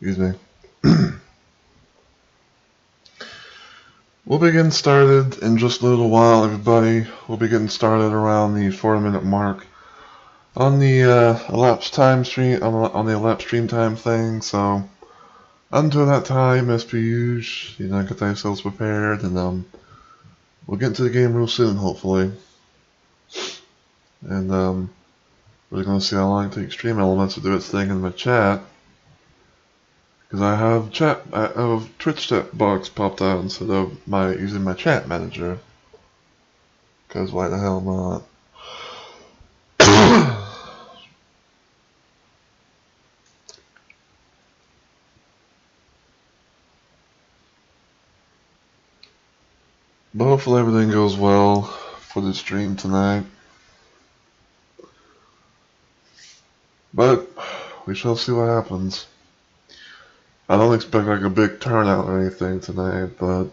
Excuse me. We'll be getting started in just a little while, everybody. We'll be getting started around the 4-minute mark on the elapsed time stream on the elapsed stream time thing. So until that time, as per usual, get yourselves prepared, and we'll get into the game real soon, hopefully. And we're gonna see how long it takes Stream Elements to do its thing in my chat. Because I have Twitch chat box popped out instead of using my chat manager. Because why the hell not? But hopefully everything goes well for the stream tonight. But we shall see what happens. I don't expect like a big turnout or anything tonight, but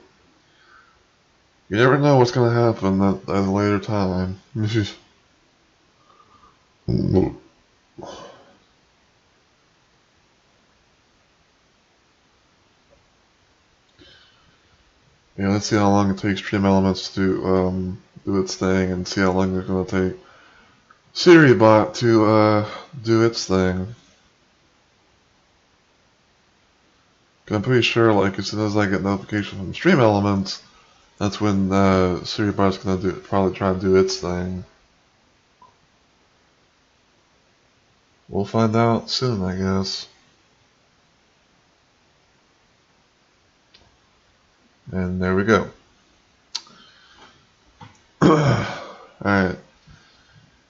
you never know what's going to happen at a later time. Yeah, let's see how long it takes Stream Elements to do its thing, and see how long it's going to take SiriBot to do its thing. I'm pretty sure, like, as soon as I get notification from Stream Elements, that's when SiriBot's gonna probably try to do its thing. We'll find out soon, I guess. And there we go. Alright.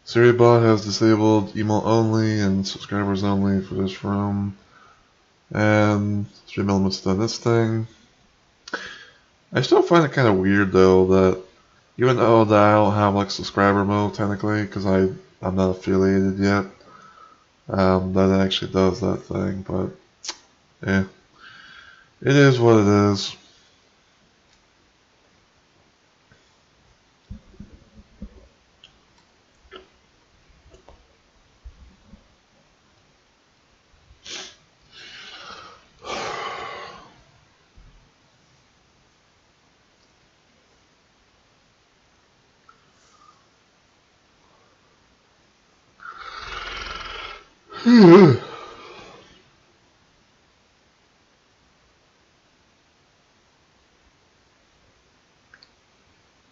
SiriBot has disabled email only and subscribers only for this room. And Stream Elements done this thing. I still find it kind of weird though that even though that I don't have like subscriber mode technically because I'm not affiliated yet, that it actually does that thing. But yeah, it is what it is.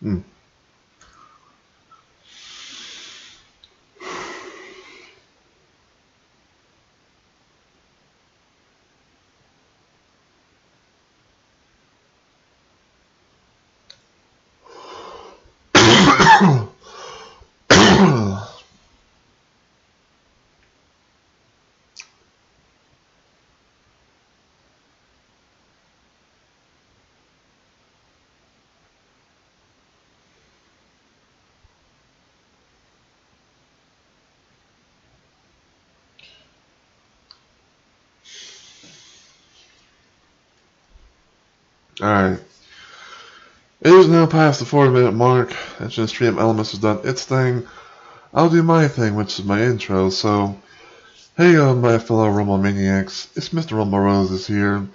Hmm. Alright. It is now past the 4-minute mark, and since Stream Elements has done its thing, I'll do my thing, which is my intro. So, hey my fellow Rumble Maniacs, it's Mr. Rumble Roses here, and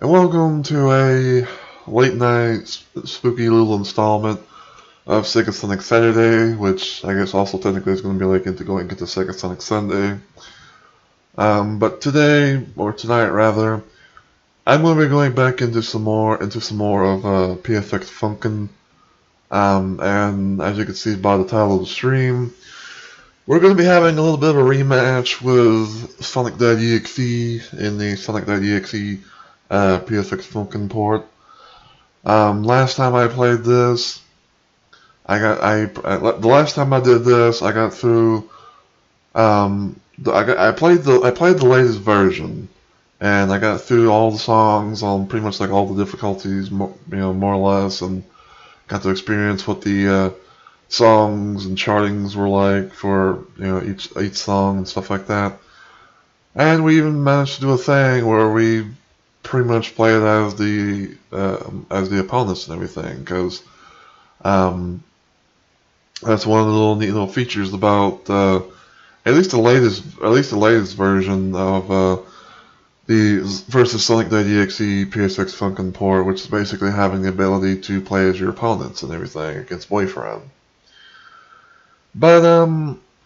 welcome to a late night spooky little installment of Sega Sonic Saturday, which I guess also technically is going to be like going into Sega Sonic Sunday. But today, or tonight rather, I'm going to be going back into some more of PSXFunkin. And as you can see by the title of the stream, we're going to be having a little bit of a rematch with Sonic.EXE in the Sonic.EXE PSXFunkin port. Last time I played this, the last time I did this, I got through. I played the latest version, and I got through all the songs on pretty much like all the difficulties, more or less, and got to experience what the songs and chartings were like for each song and stuff like that. And we even managed to do a thing where we pretty much played as the opponents and everything, because that's one of the little neat little features about at least the latest version of the versus Sonic.EXE PSXFunkin port, which is basically having the ability to play as your opponents and everything against Boyfriend. But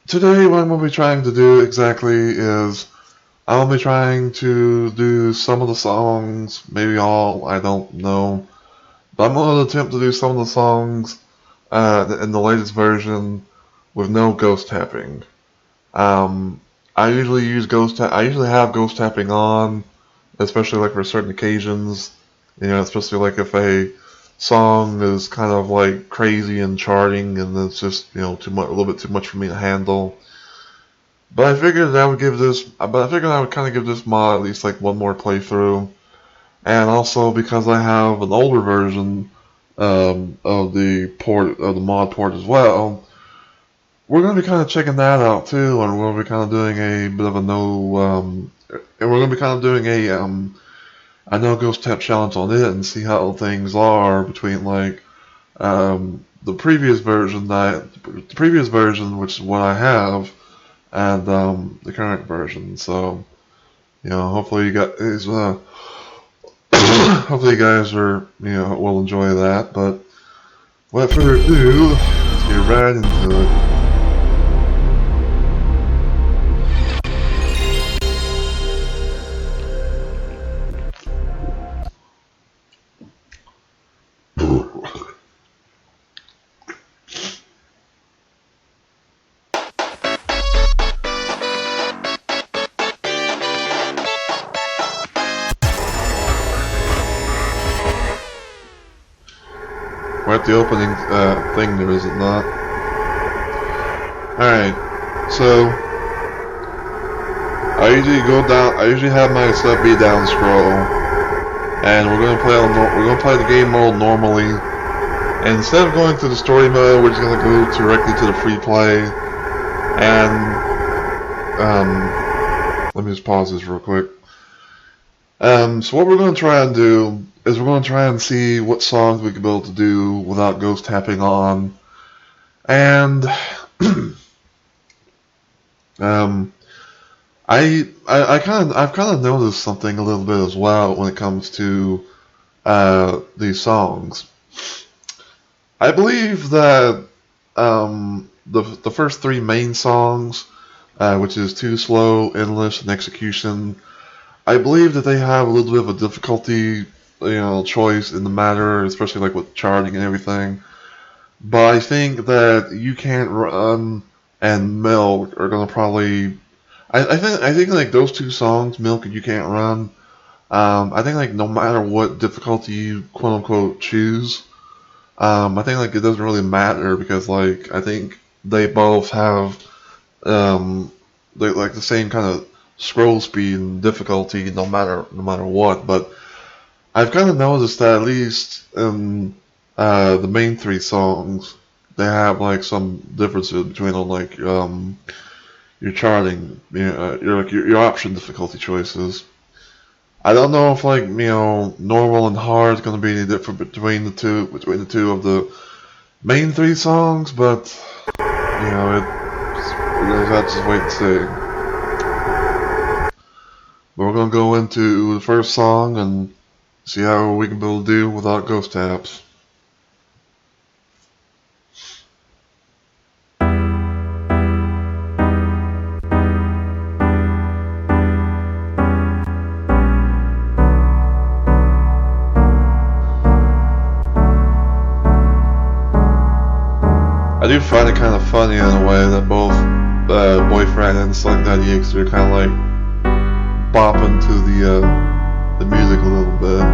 today what I'm going to be trying to do exactly is I'll be trying to do some of the songs, maybe all, I don't know. But I'm going to attempt to do some of the songs in the latest version with no ghost tapping. I usually have ghost tapping on, especially like for certain occasions. Especially like if a song is kind of like crazy and charting, and it's just too much, a little bit too much for me to handle. But I figured I would kind of give this mod at least like one more playthrough, and also because I have an older version of the mod port as well. We're going to be kind of checking that out too, and we're going to be kind of doing a bit of a and we're going to be kind of doing a no ghost tap challenge on it and see how things are between like the previous version, which is what I have, and the current version. So hopefully you guys will enjoy that. But without further ado, let's get right into it. We're at the opening thing there, is it not? Alright, so I usually have my sub B down scroll, and we're gonna play the game mode normally. And instead of going to the story mode, we're just gonna go directly to the free play. And let me just pause this real quick. So what we're gonna try and do is we're going to try and see what songs we can be able to do without ghost tapping on. And I've kind of noticed something a little bit as well when it comes to these songs. I believe that the first three main songs, which is Too Slow, Endless, and Execution, I believe that they have a little bit of a difficulty choice in the matter, especially like with charting and everything. But I think that You Can't Run and Milk are gonna probably. I think like those two songs, Milk and You Can't Run. I think like no matter what difficulty you quote unquote choose, I think like it doesn't really matter because like I think they both have like the same kind of scroll speed and difficulty no matter what. But I've kind of noticed that at least in the main three songs, they have like some differences between like your charting, your option difficulty choices. I don't know if like normal and hard is going to be any different between the two of the main three songs, but we're gonna have to just wait and see. But we're gonna go into the first song and see how we can be able to do without ghost taps. I do find it kind of funny in a way that both Boyfriend and Sonic.EXE are kind of like bopping to the music a little bit.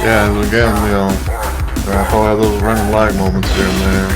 Yeah, and again, you know, I probably have those random lag moments here and there.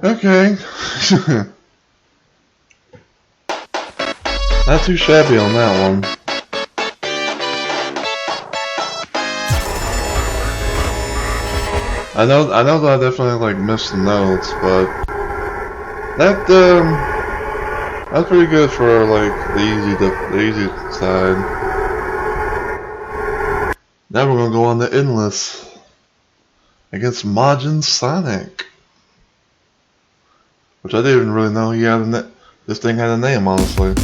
Okay. Not too shabby on that one. I know that I definitely like missed the notes, but that's pretty good for like the easy side. Now we're gonna go on to Endless against Majin Sonic, which I didn't even really know he had this thing had a name, honestly.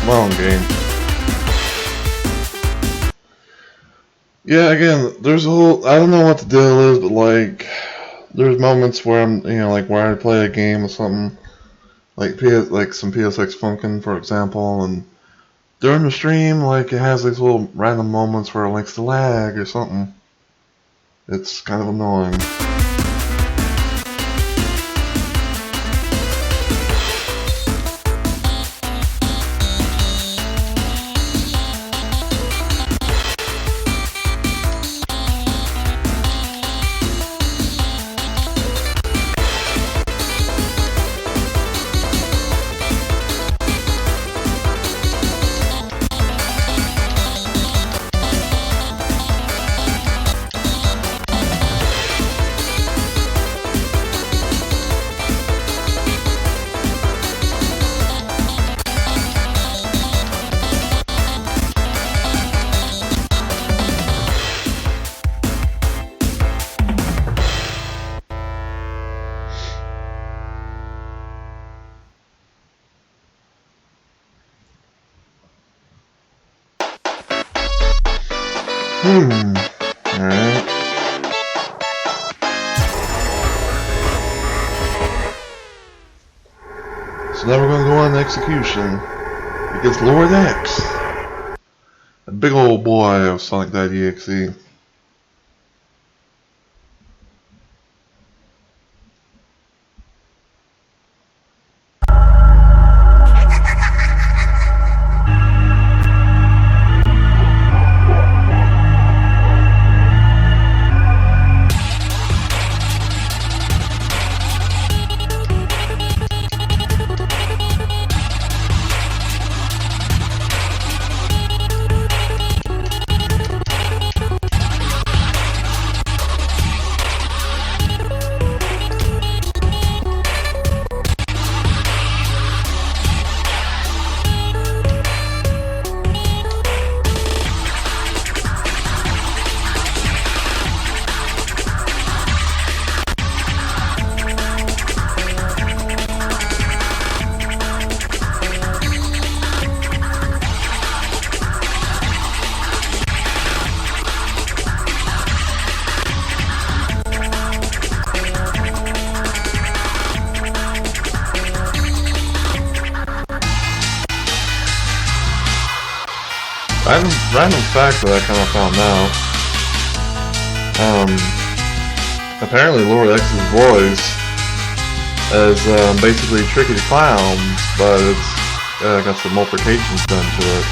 Long game. Yeah, again, there's a whole, I don't know what the deal is, but like, there's moments where I'm, you know, like where I play a game or something, like some PSXFunkin, for example, and during the stream, like, it has these little random moments where it likes to lag or something. It's kind of annoying. Alright. So now we're going to go on to execution against Lord X, a big old boy of Sonic.EXE. random fact that I kind of found out. Apparently Sonic.EXE's voice is basically Tricky the Clown, but it's got some multiplications done to it.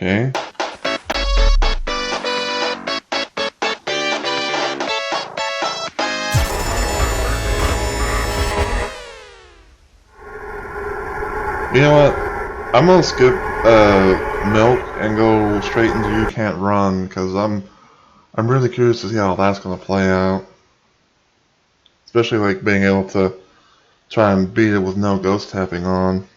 Okay. You know what? I'm gonna skip Milk and go straight into You Can't Run, because I'm really curious to see how that's gonna play out. Especially like being able to try and beat it with no ghost tapping on.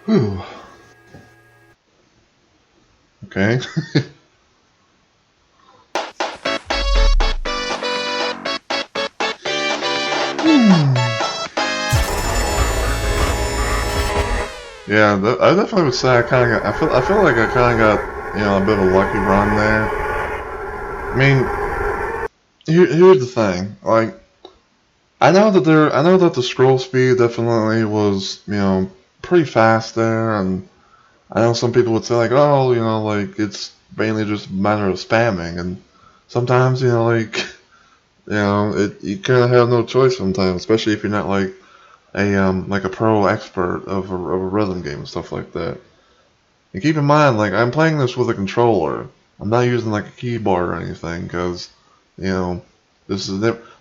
Whew. Okay. Yeah, I definitely would say I kind of got. I feel like I kind of got, you know, a bit of a lucky run there. I mean, here's the thing. Like, I know that the scroll speed definitely was, you know, pretty fast there, and I know some people would say like, oh, you know, like it's mainly just a matter of spamming, and sometimes, you know, like, you know, you kind of have no choice sometimes, especially if you're not like a pro expert of a rhythm game and stuff like that. And keep in mind, like, I'm playing this with a controller. I'm not using like a keyboard or anything, because, you know, this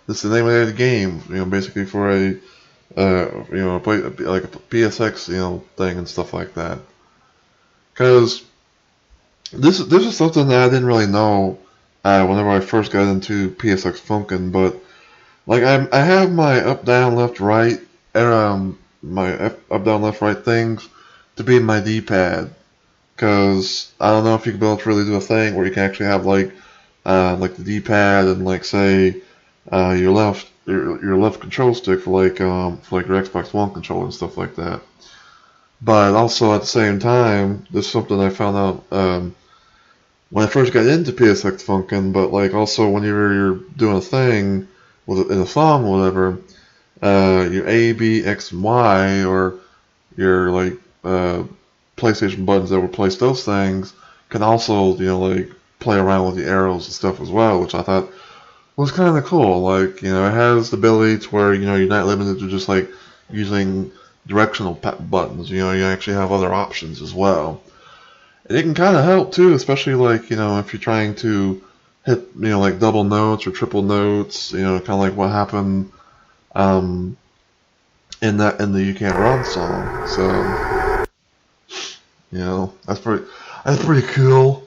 this is the name of the game, basically for a like a PSX, thing and stuff like that. Because this is something that I didn't really know whenever I first got into PSXFunkin, but like I have my up, down, left, right, my up, down, left, right things to be my D-pad. Because I don't know if you can be able to really do a thing where you can actually have like the D-pad and like say your left control stick for like your Xbox One controller and stuff like that. But also at the same time, this is something I found out when I first got into PSXFunkin. But like also when you're doing a thing in a song or whatever, your A, B, X, and Y, or your like PlayStation buttons that replace those things, can also like play around with the arrows and stuff as well, which I thought was kind of cool. Like, it has the ability to where, you're not limited to just like using directional buttons. You actually have other options as well. And it can kind of help too, especially like, if you're trying to hit, like double notes or triple notes, kind of like what happened in the You Can't Run song. So, that's pretty cool.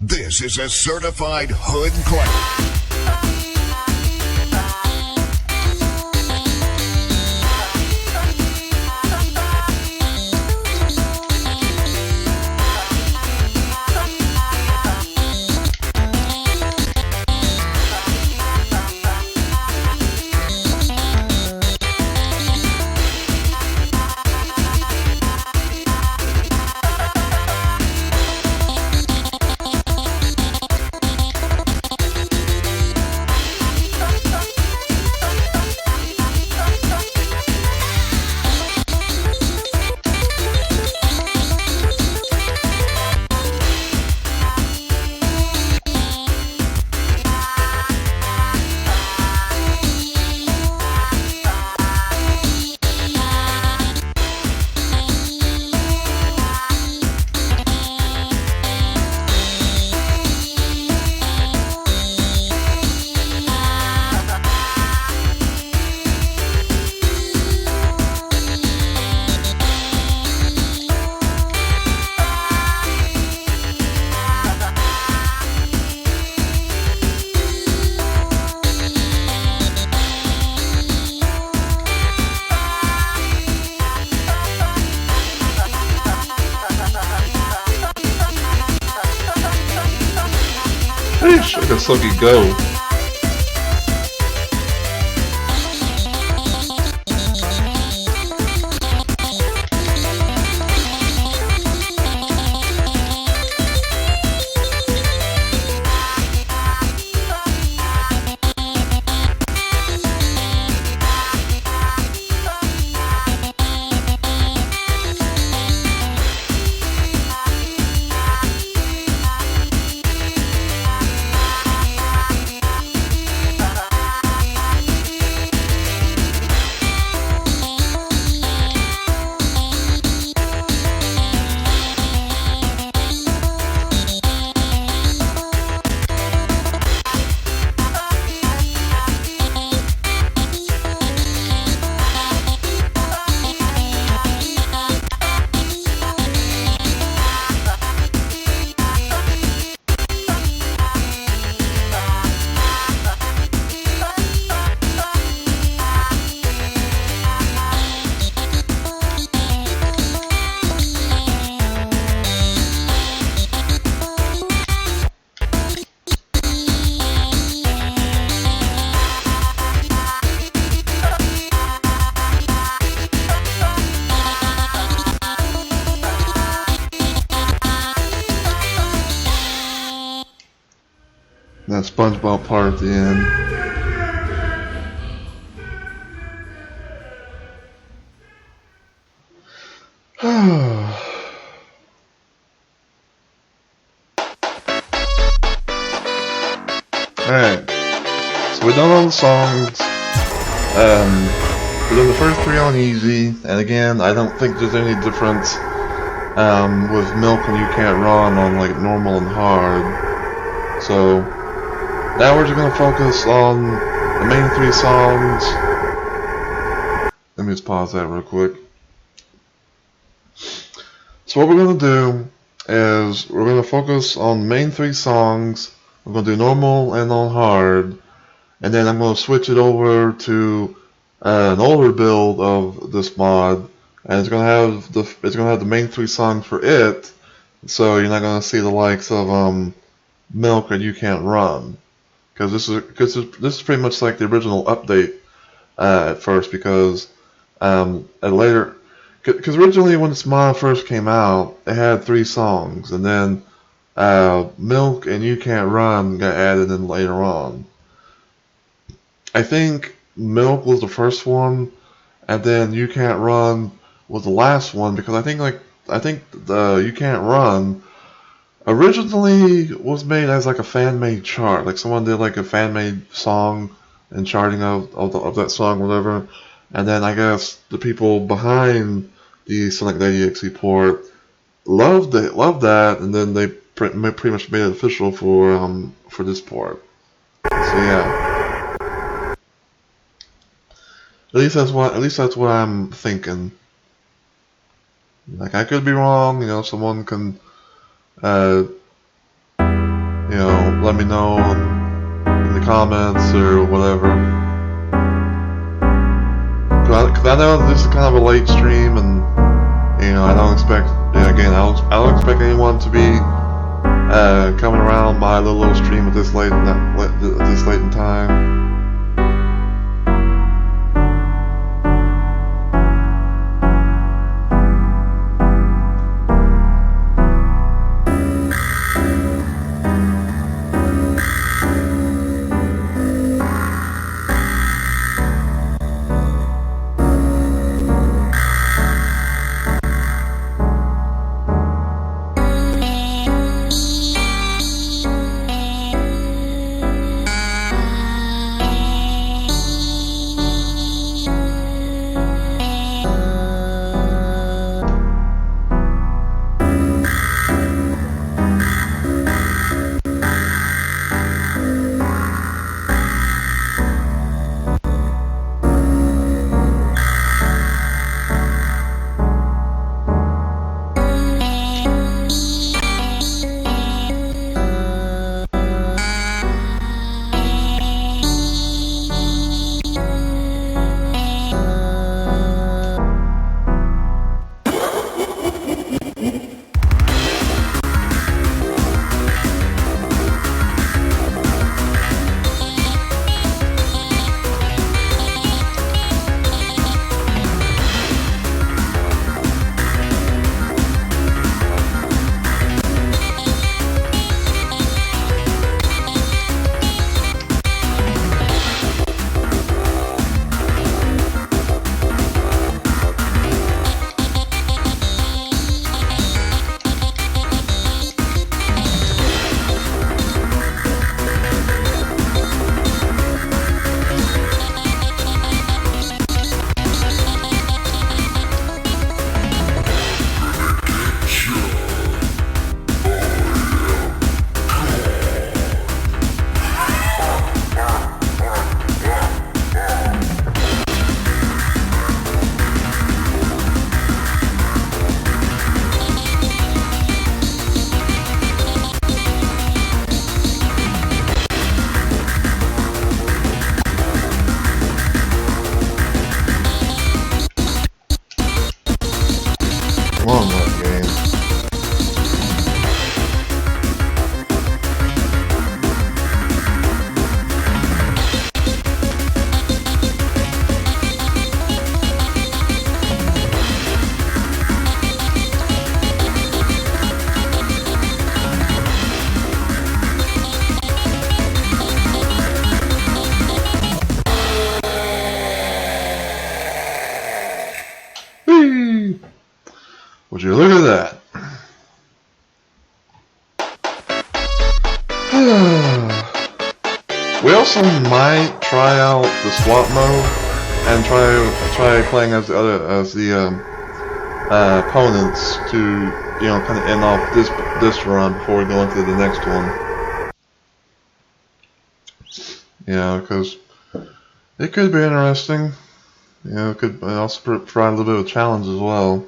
This is a certified hood classic. Look at Sluggy go. That SpongeBob part at the end. Alright, so we're done all the songs. We're doing the first 3 on easy, and again, I don't think there's any difference with Milk and You Can't Run on like normal and hard. So now we're just gonna focus on the main 3 songs. Let me just pause that real quick. So what we're gonna do is we're gonna focus on the main 3 songs. We're gonna do normal and on hard, and then I'm gonna switch it over to an older build of this mod, and it's gonna have the main 3 songs for it. So you're not gonna see the likes of Milk and You Can't Run, because this is pretty much like the original update at first, because because originally when this mod first came out, it had 3 songs, and then Milk and You Can't Run got added in later on. I think Milk was the first one, and then You Can't Run was the last one, because I think the You Can't Run originally was made as like a fan-made chart, like someone did like a fan-made song and charting of that song, whatever, and then I guess the people behind the Sonic.EXE port loved that, and then they pretty much made it official for this port. So yeah. At least that's what I'm thinking. Like, I could be wrong, someone can let me know in the comments or whatever. Cause I know this is kind of a late stream, and I don't expect I don't expect anyone to be coming around my little stream at this late in time. Would you look at that? We also might try out the swap mode. and try playing as the opponents to kind of end off this run before we go into the next one. Yeah, because it could be interesting. It could also provide a little bit of a challenge as well.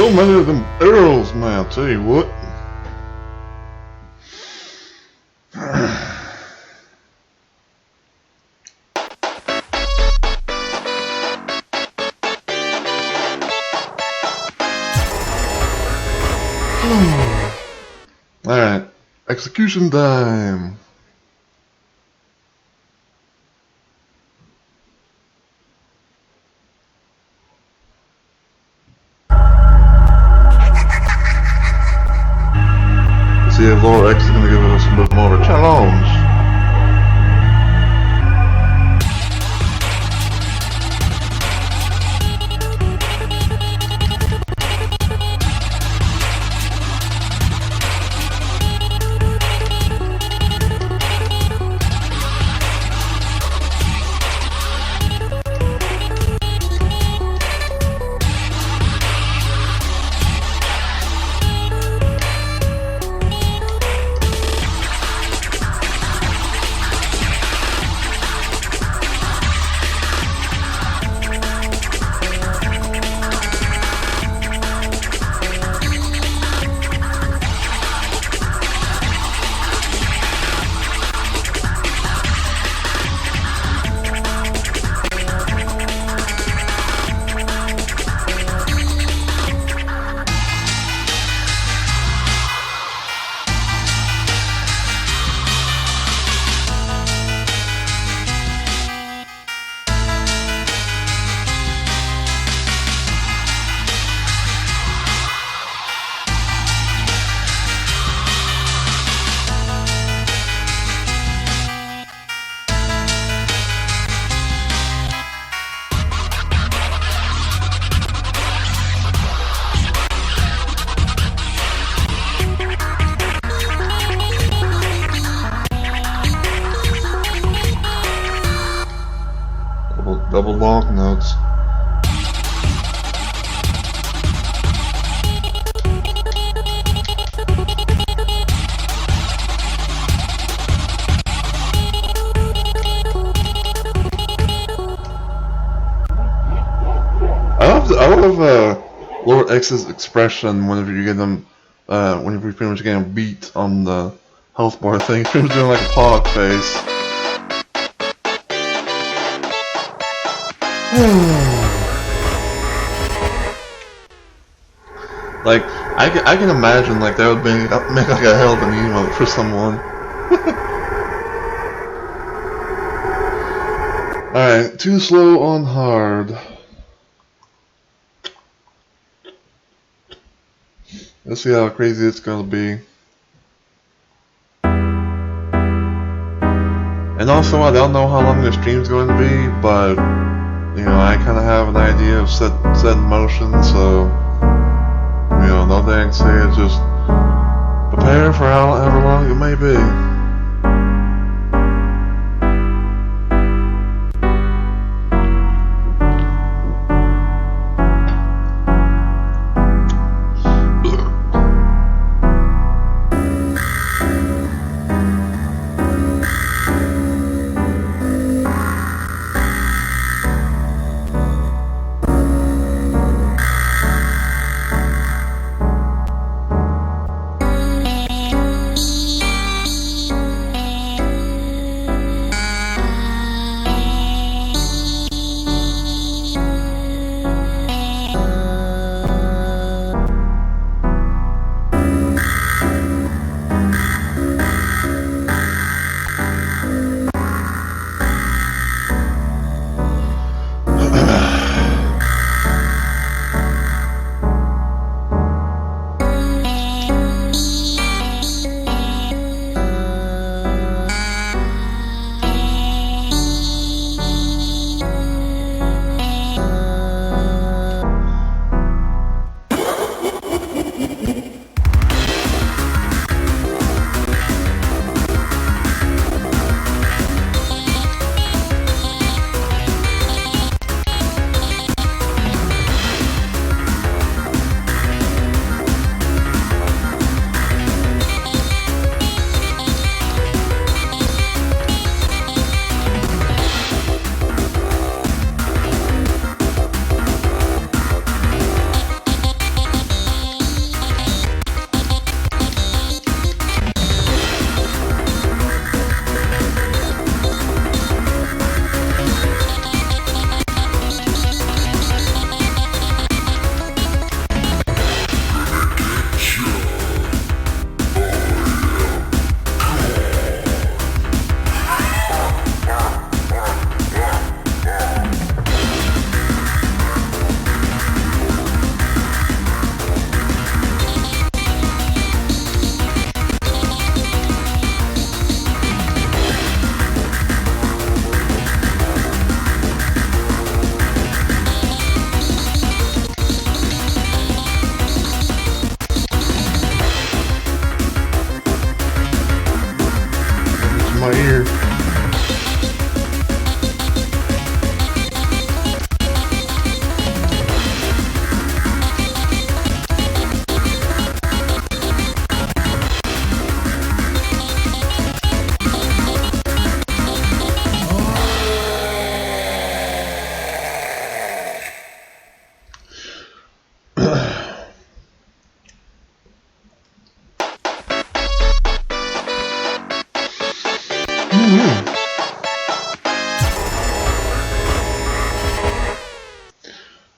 So many of them arrows, man, I'll tell you what. Alright, execution time. See if Laura X is going to give us a bit more of a challenge. banknotes. I love Lord X's expression whenever you get them, whenever you pretty much get him beat on the health bar thing. He's pretty much doing like a pog face. Like, I can imagine like that would make like a hell of an emote for someone. Alright, too slow on hard. Let's see how crazy it's gonna be. And also, I don't know how long the stream's going to be, but you know, I kind of have an idea of set in motion, so you know, no thing I can say is just prepare for however long it may be. My ear.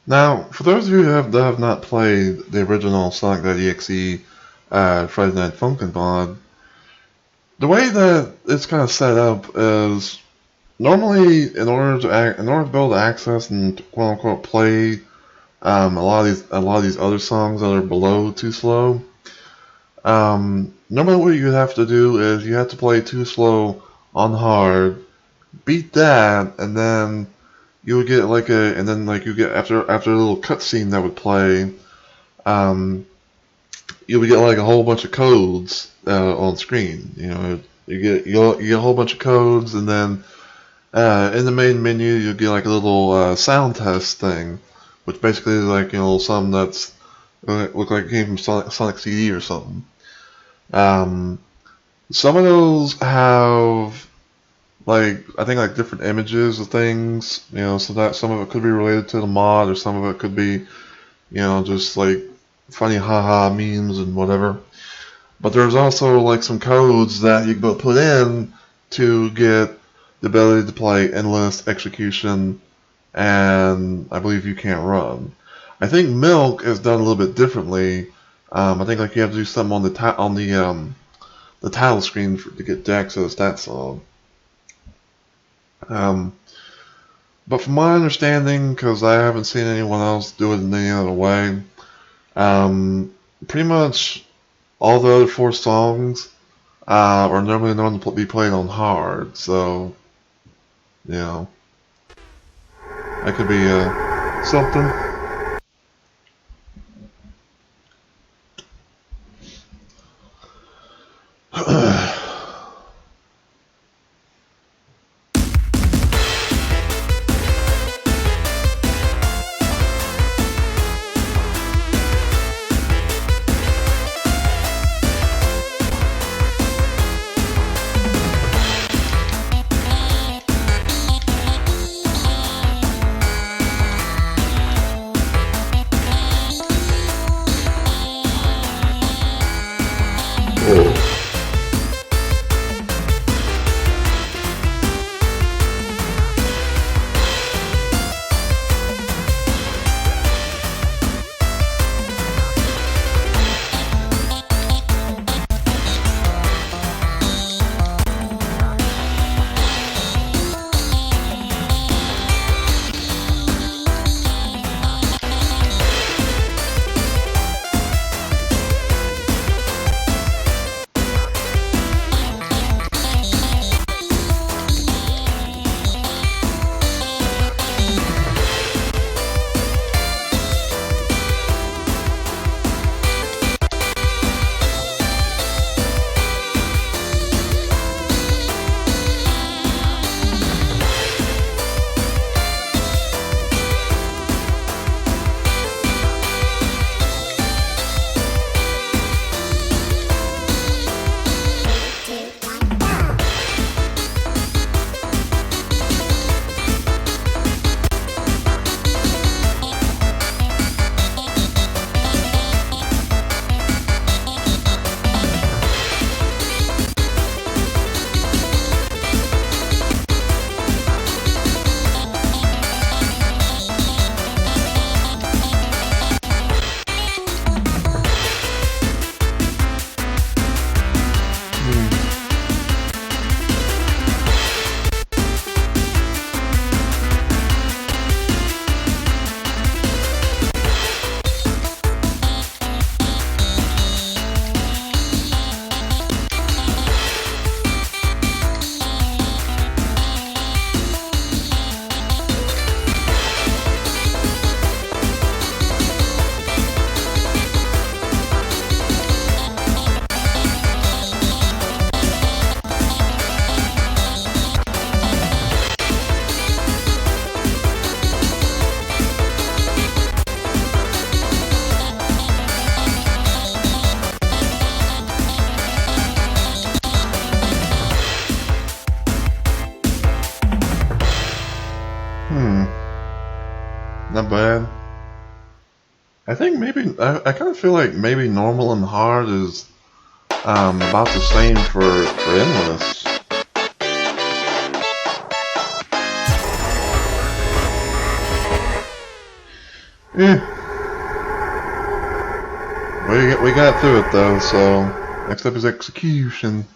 Now, for those of you that have not played the original Sonic.EXE Friday Night Funkin' mod, the way that it's kind of set up is normally in order to be able to access and quote unquote play a lot of these other songs that are below Too Slow. Normally what you have to do is you have to play Too Slow on hard, beat that, and then you would get like you get after a little cutscene that would play, you would get like a whole bunch of codes on screen. You know, you get a whole bunch of codes, and then In the main menu, you get like a little sound test thing, which basically is like something that's look like it came from Sonic.EXE or something. Some of those have like I think like different images of things, so that some of it could be related to the mod, or some of it could be, just like funny haha memes and whatever. But there's also like some codes that you can put in to get the ability to play endless execution, and I believe you can't run. I think Milk is done a little bit differently. I think like you have to do something on the title screen to get to access that song. But from my understanding, because I haven't seen anyone else do it in any other way, pretty much all the other 4 songs are normally known to be played on hard, so that could be something. Not bad. I think maybe I kind of feel like maybe normal and hard is about the same for endless. Yeah. We got through it though, so next up is execution.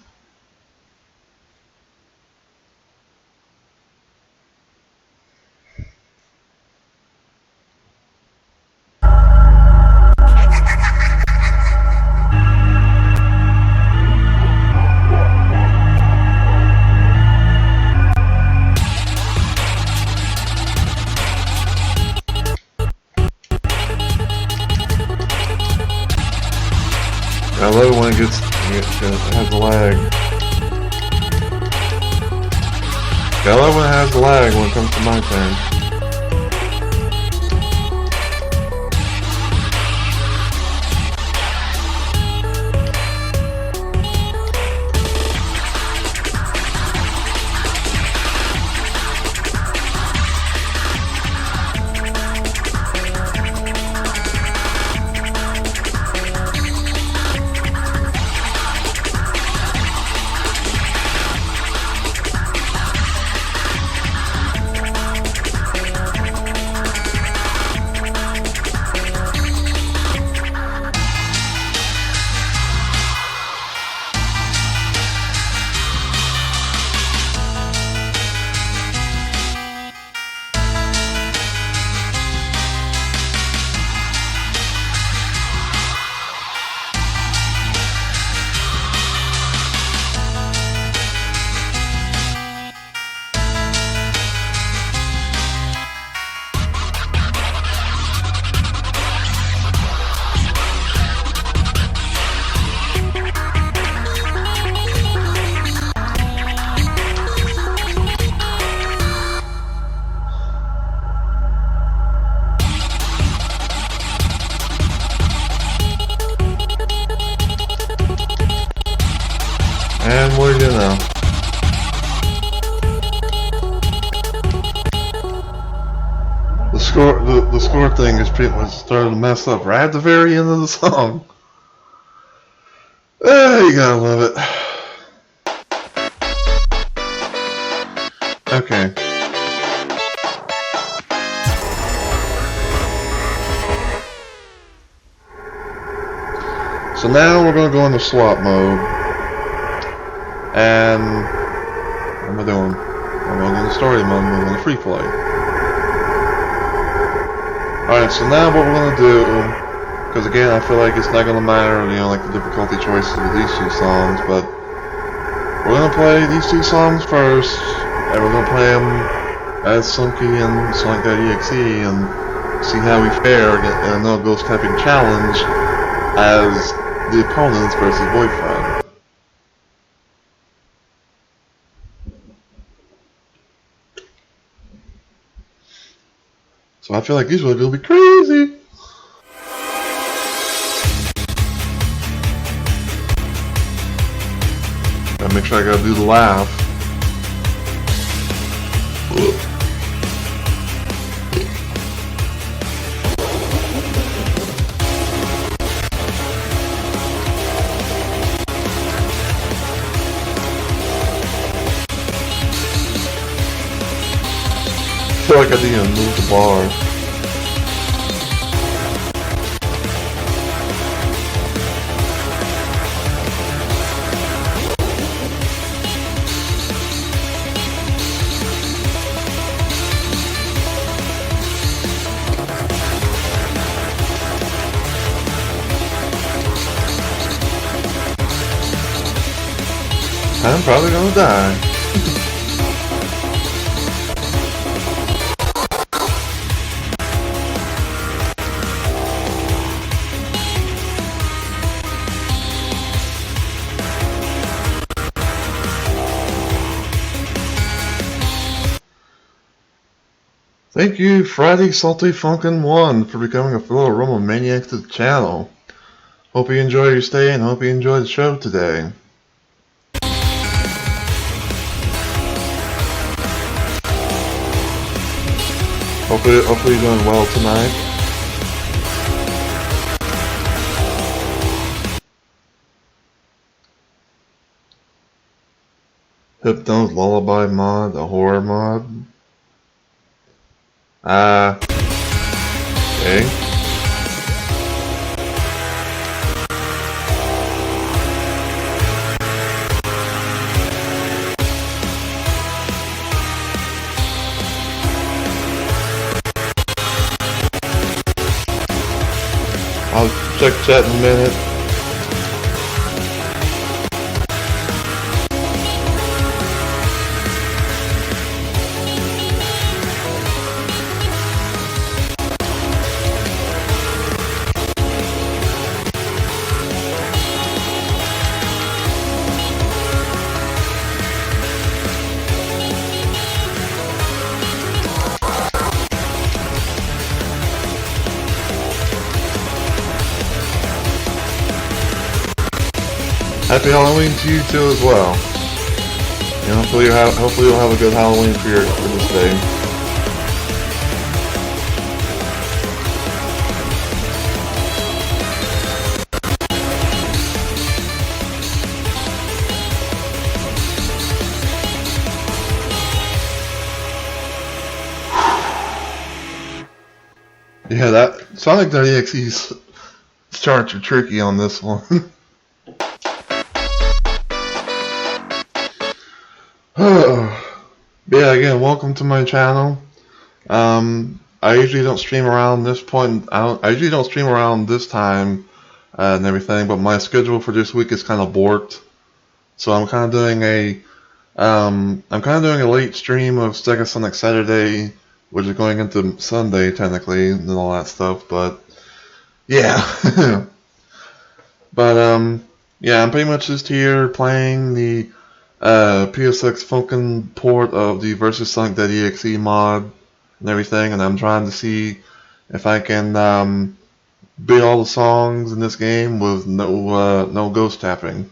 I love it when it has the lag. I love when it has lag when it comes to my turn. And what do you know? The score thing is pretty much started to mess up right at the very end of the song. You gotta love it. Okay. So now we're gonna go into swap mode. And what am I doing? I'm going into story mode, I'm going to free play. Alright, so now what we're going to do, because again I feel like it's not going to matter, you know, like the difficulty choices with these two songs, but we're going to play these two songs first, and we're going to play them as Sunky and Sonic.EXE and see how we fare in a no ghost typing challenge as the opponents versus boyfriend. So I feel like these are going to be crazy. Gotta make sure I gotta do the laugh. I feel like I need to move the bar. I'm probably gonna die. Thank you, Friday Salty Funkin' 1, for becoming a fellow Rumble Maniac to the channel. Hope you enjoy your stay and hope you enjoy the show today. Hopefully you're doing well tonight. Hypno's Lullaby mod, the horror mod. Okay. I'll check chat in a minute. Happy Halloween to you too as well. And hopefully you'll have a good Halloween for this day. Yeah, that Sonic.EXE's charts are tricky on this one. Yeah, again, welcome to my channel. I usually don't stream around this point. I usually don't stream around this time and everything, but my schedule for this week is kind of borked. So I'm kind of doing a late stream of Sega Sonic Saturday, which is going into Sunday technically, and all that stuff. But yeah, but yeah, I'm pretty much just here playing the PSXFunkin port of the Versus Sonic.EXE mod and everything, and I'm trying to see if I can beat all the songs in this game with no ghost tapping.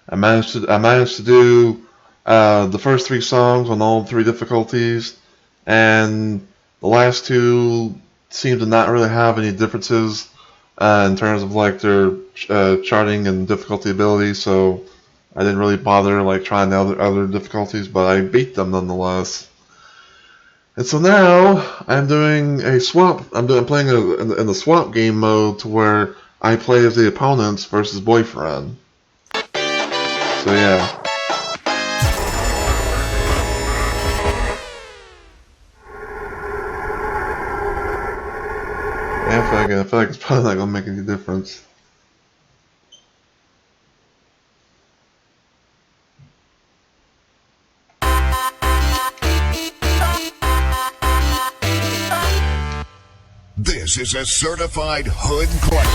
I managed to do the first 3 songs on all 3 difficulties, and the last 2 seem to not really have any differences in terms of like their charting and difficulty ability. So I didn't really bother like trying other difficulties, but I beat them nonetheless. And so now I'm doing a swap. I'm playing in the swap game mode to where I play as the opponents versus boyfriend. So yeah. I feel like it's probably not gonna make any difference. This is a certified hood claim.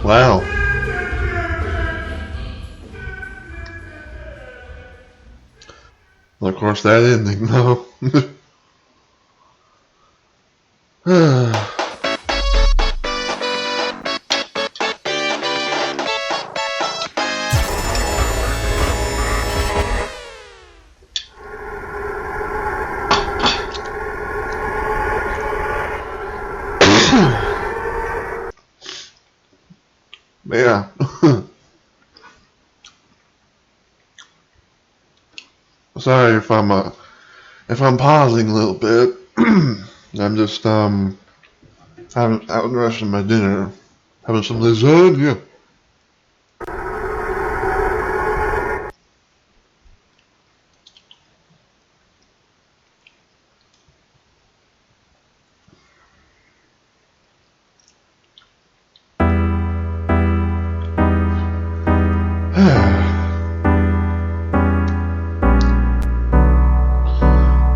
Wow. Well, of course, that ending, though. Yeah. Sorry if I'm pausing a little bit. I'm just having rushing my dinner, having some lasagna.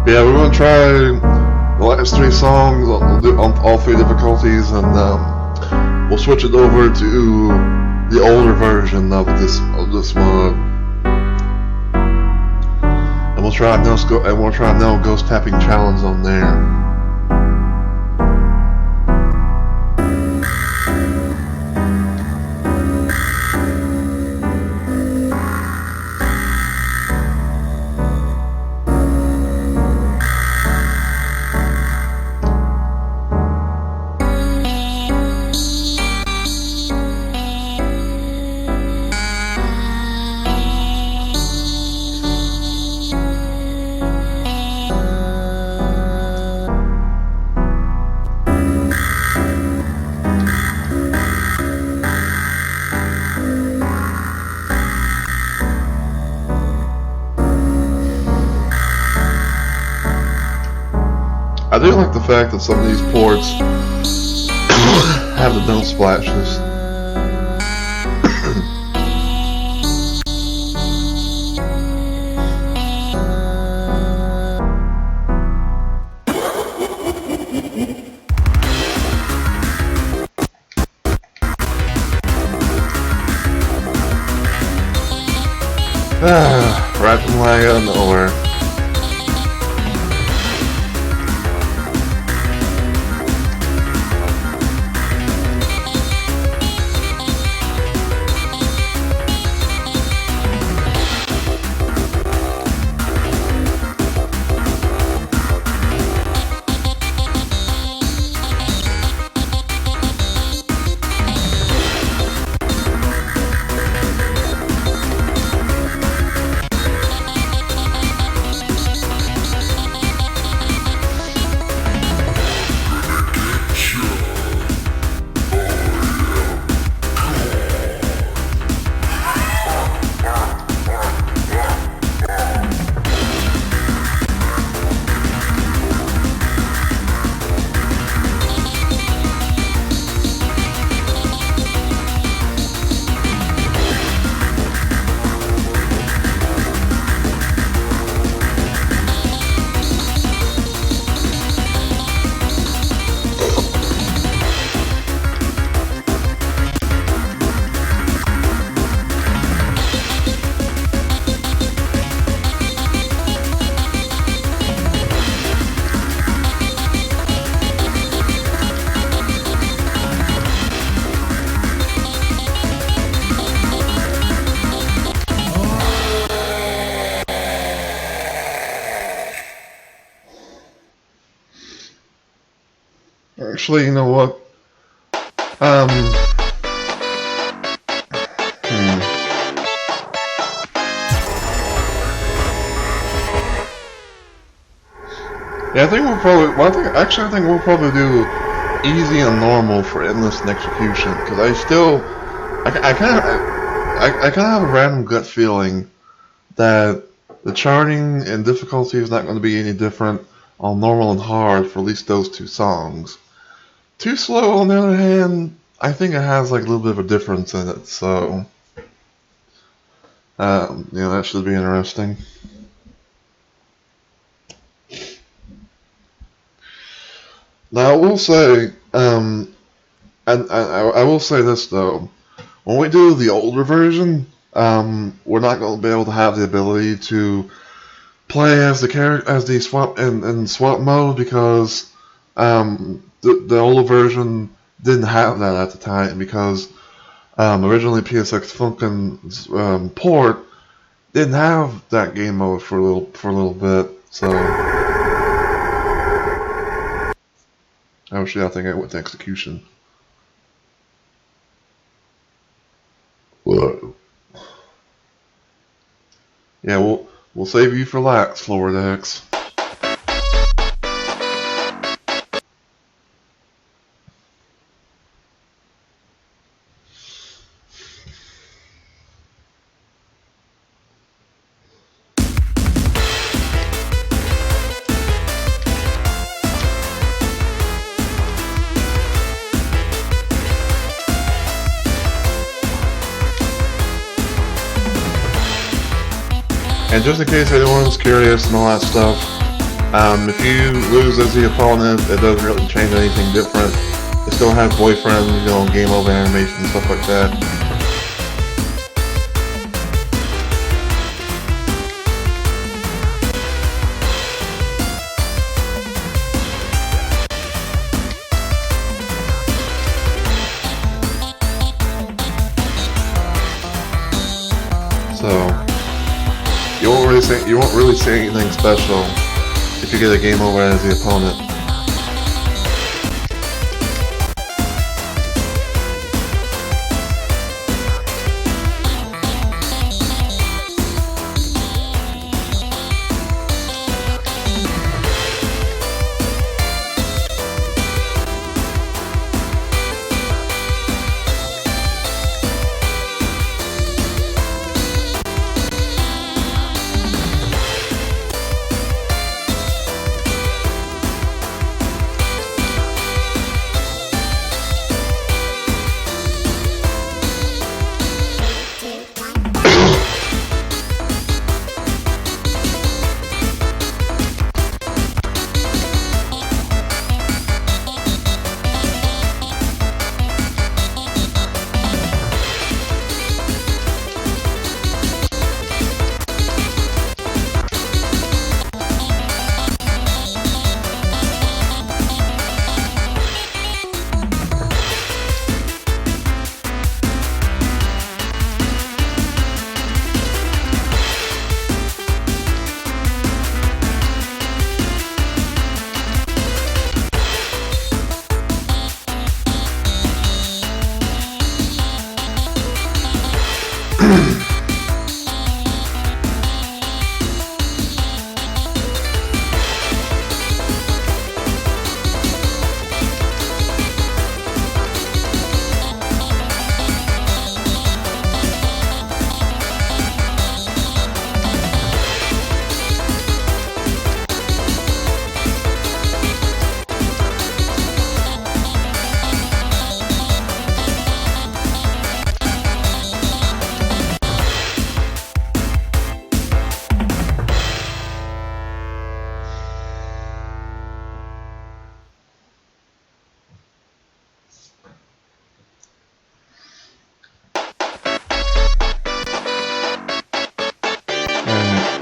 Yeah, we're gonna try the last 3 songs on all 3 difficulties, and we'll switch it over to the older version of this one, and we'll try no ghost tapping challenge on there. I do like the fact that some of these ports have the don't splashes. Right from like out of nowhere. Actually, you know what? Yeah, I think we'll probably. Well, I think we'll probably do easy and normal for endless and execution, because I kind of have a random gut feeling that the charting and difficulty is not going to be any different on normal and hard for at least those 2 songs. Too Slow, on the other hand, I think it has like a little bit of a difference in it, so that should be interesting. Now, I will say, And I will say this though, when we do the older version, we're not going to be able to have the ability to play as the swap in swap mode because the older version didn't have that at the time because originally PSXFunkin's port didn't have that game mode for a little bit. So actually, I think I went to execution. Whoa. Yeah, we'll save you for last, Floridex. And just in case anyone's curious and all that stuff, if you lose as the opponent, it doesn't really change anything different. You still have boyfriend, game over animation and stuff like that. So you won't really see anything special if you get a game over as the opponent.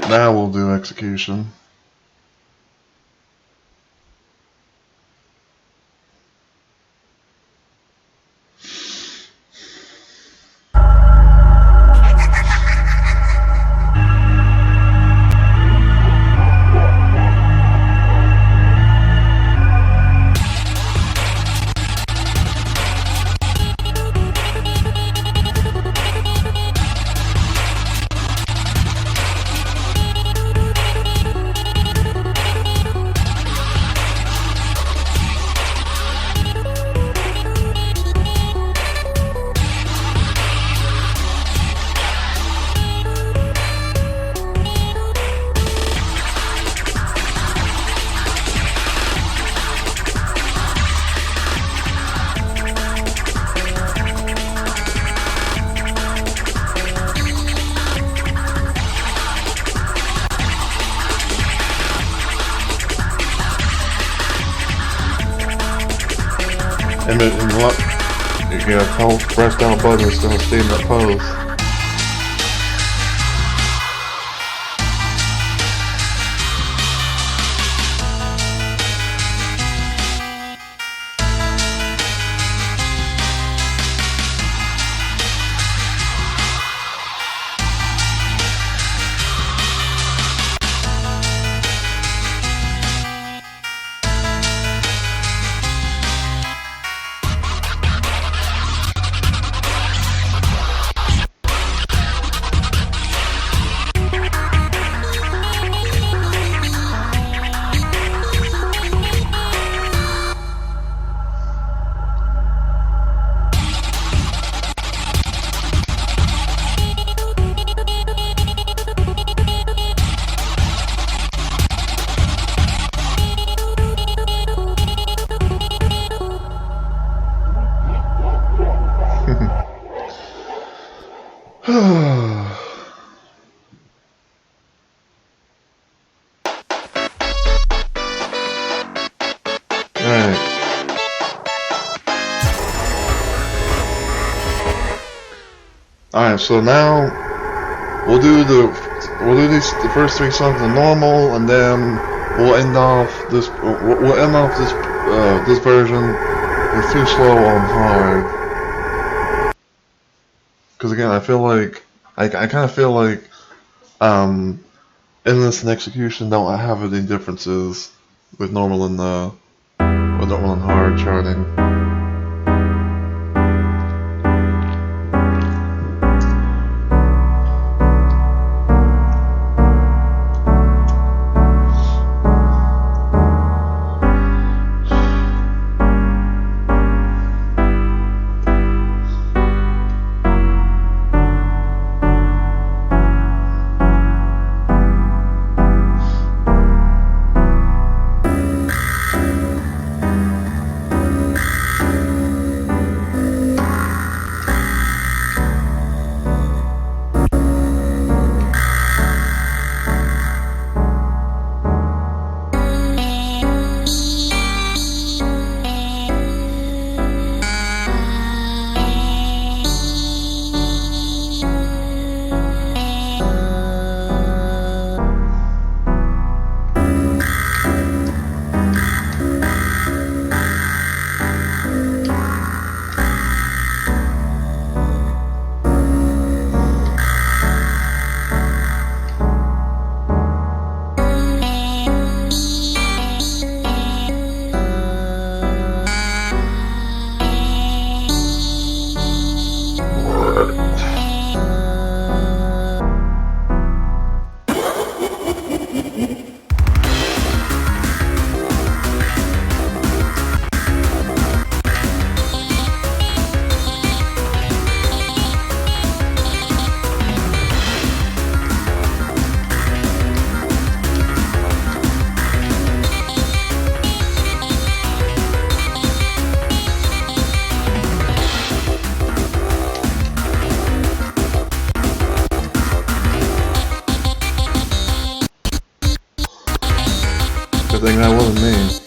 Now we'll do execution. And what? You know, tall, fresh out butter still stay in that pose. Alright, so now we'll do the first 3 songs on normal, and then we'll end off this this version with Too Slow on hard. Because again, I feel like I kind of feel like Endless and Execution don't have any differences with normal and hard charting. Good thing that wasn't me.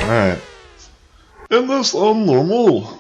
Alright. In this unnormal.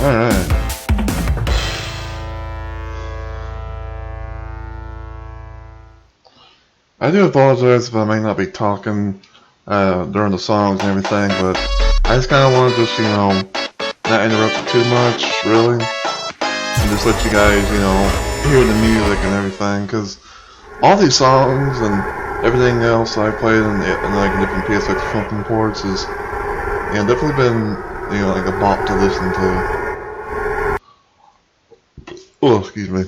Alright. I do apologize if I may not be talking during the songs and everything, but I just kind of want to just, not interrupt it too much, really. And just let you guys, hear the music and everything, because all these songs and everything else I played in different PSXFunkin ports has, definitely been, like a bop to listen to. Oh, excuse me.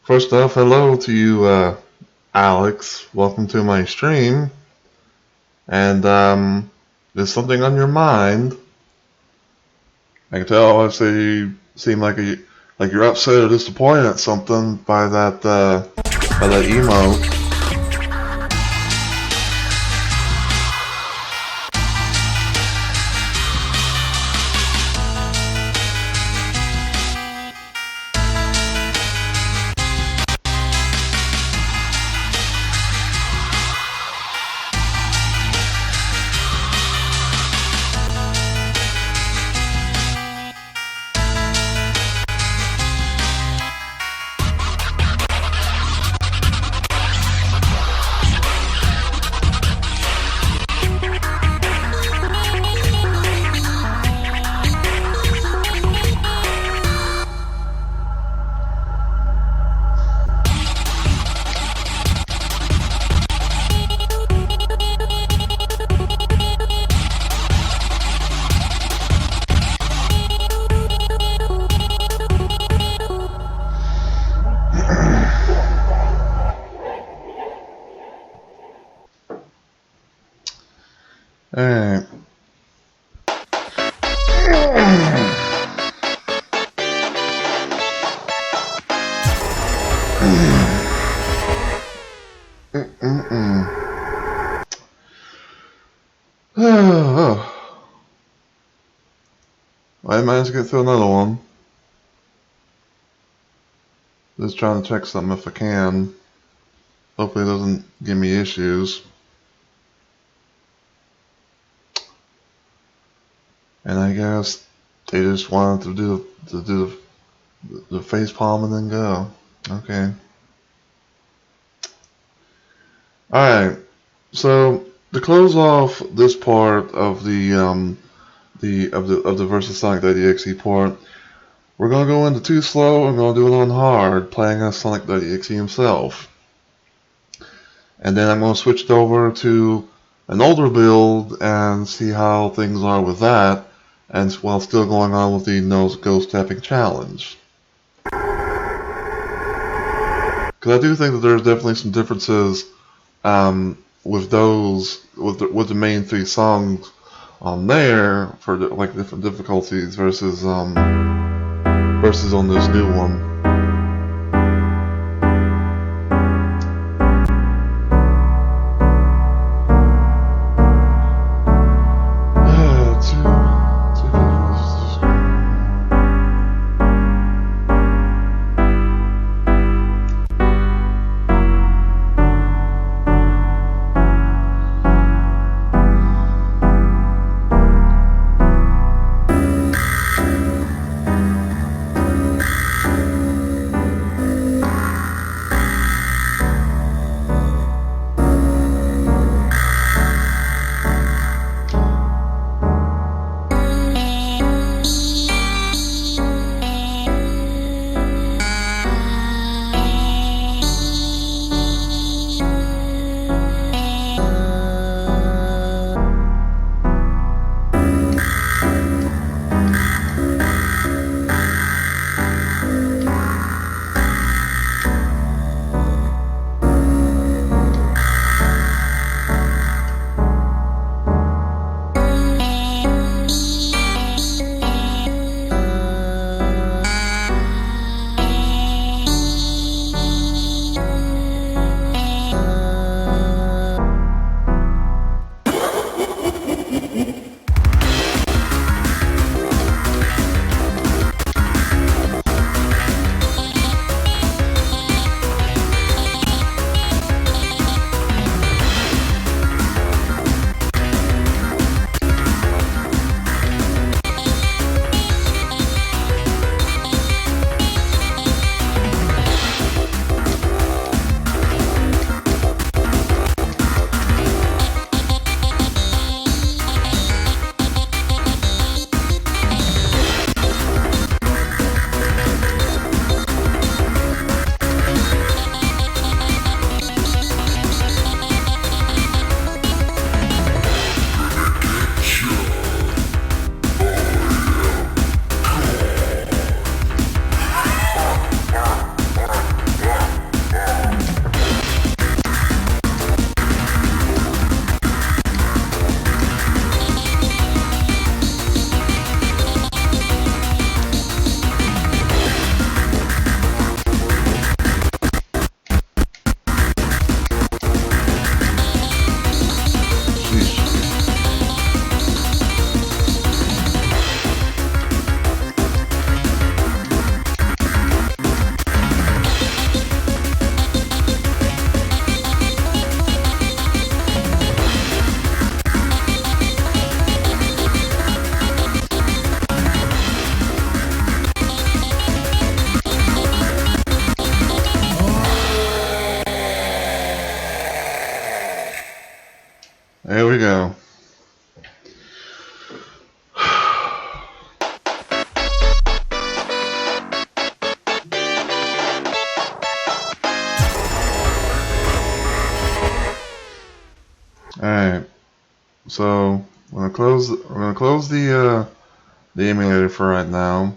First off, hello to you, Alex. Welcome to my stream. And there's something on your mind. I can tell. Obviously, you seem like you're upset or disappointed at something by that emote. I managed to get through another one. Just trying to check something if I can. Hopefully it doesn't give me issues. And I guess they just wanted to do the face palm and then go. Okay. Alright. So to close off this part of the versus Sonic.EXE port, we're gonna go into too slow and gonna do it on hard, playing as Sonic.EXE himself. And then I'm gonna switch it over to an older build and see how things are with that, and while still going on with the no ghost tapping challenge. Because I do think that there's definitely some differences with those, with the main three songs on there for like different difficulties versus on this new one. There we go. Alright, so we're gonna close the emulator for right now,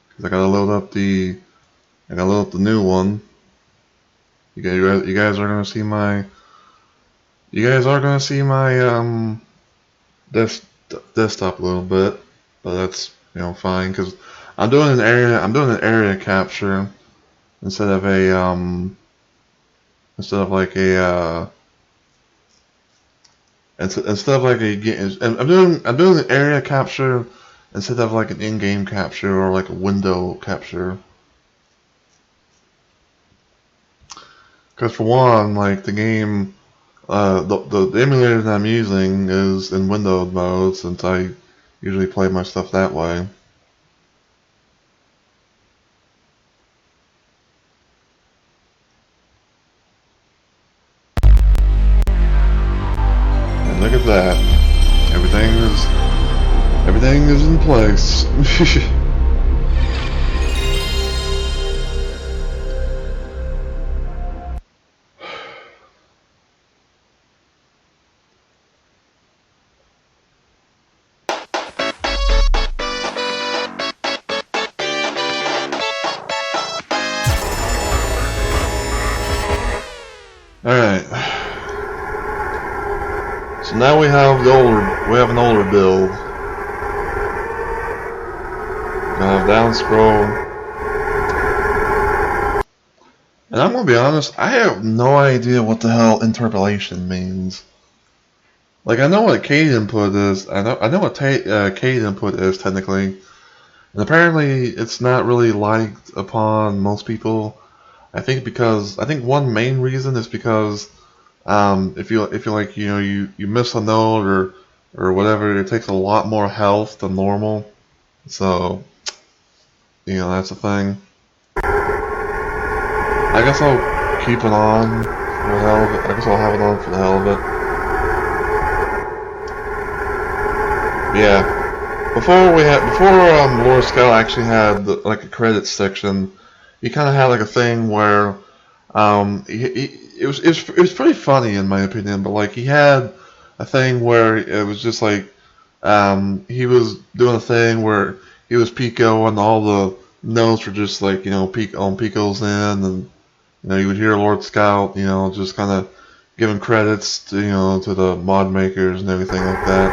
because I gotta load up the new one. You guys are gonna see my desktop a little bit, but that's fine, because I'm doing an area capture instead of a instead of like a instead of like I'm doing an area capture instead of like an in-game capture or like a window capture. Because for one, like the game, the emulator that I'm using is in windowed mode since I usually play my stuff that way. And look at that, everything is in place. Alright. So now we have an older build. Gonna have down scroll. And I'm gonna be honest, I have no idea what the hell interpolation means. Like I know what Cade input is, I know what Cade input is technically. And apparently it's not really liked upon most people. I think one main reason is because if you like you miss a note or whatever, it takes a lot more health than normal. So that's the thing. I guess I'll keep it on for the hell of it. I guess I'll have it on for the hell of it. Yeah. Before Lord Scout actually had like a credits section, he kind of had like a thing where it was pretty funny in my opinion, but like he had a thing where it was just like he was doing a thing where he was Pico and all the notes were just like Pico's in, and you would hear Lord Scout just kind of giving credits to to the mod makers and everything like that.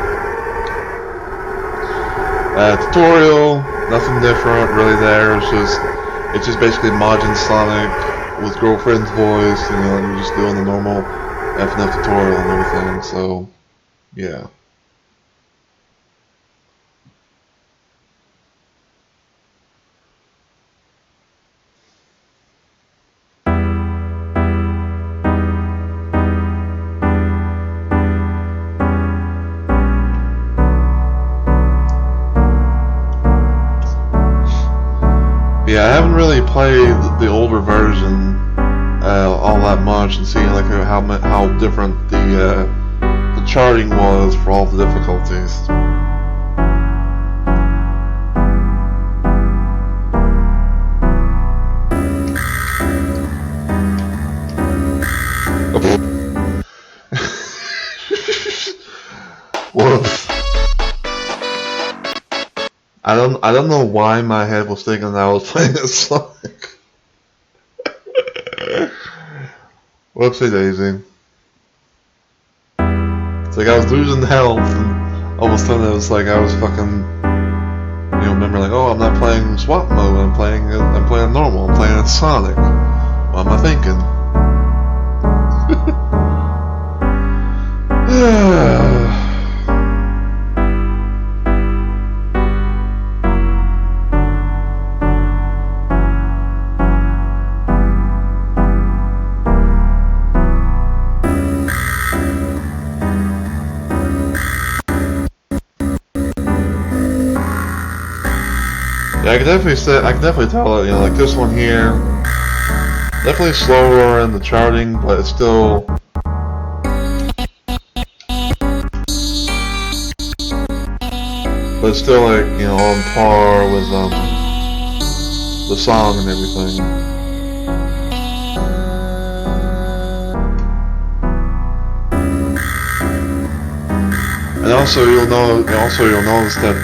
Tutorial, nothing different really there. It's just basically Majin Sonic with girlfriend's voice, you're just doing the normal FNF tutorial and everything, so yeah. Yeah, I haven't really played the older version all that much and seen like how different the charting was for all the difficulties. Whoops. I don't know why my head was thinking that I was playing a Sonic. Whoopsie daisy. It's like I was losing health and all of a sudden it was like I was fucking remember like, oh, I'm not playing swap mode, I'm playing normal, I'm playing Sonic. What am I thinking? Yeah, I can definitely tell that, like this one here, definitely slower in the charting, but it's still like, on par with the song and everything. And also you'll notice that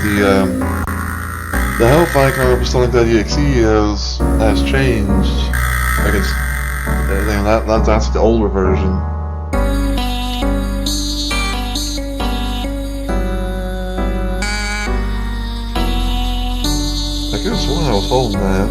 the health icon for Sonic.EXE has changed. Like that's the older version. I could have sworn I was holding that.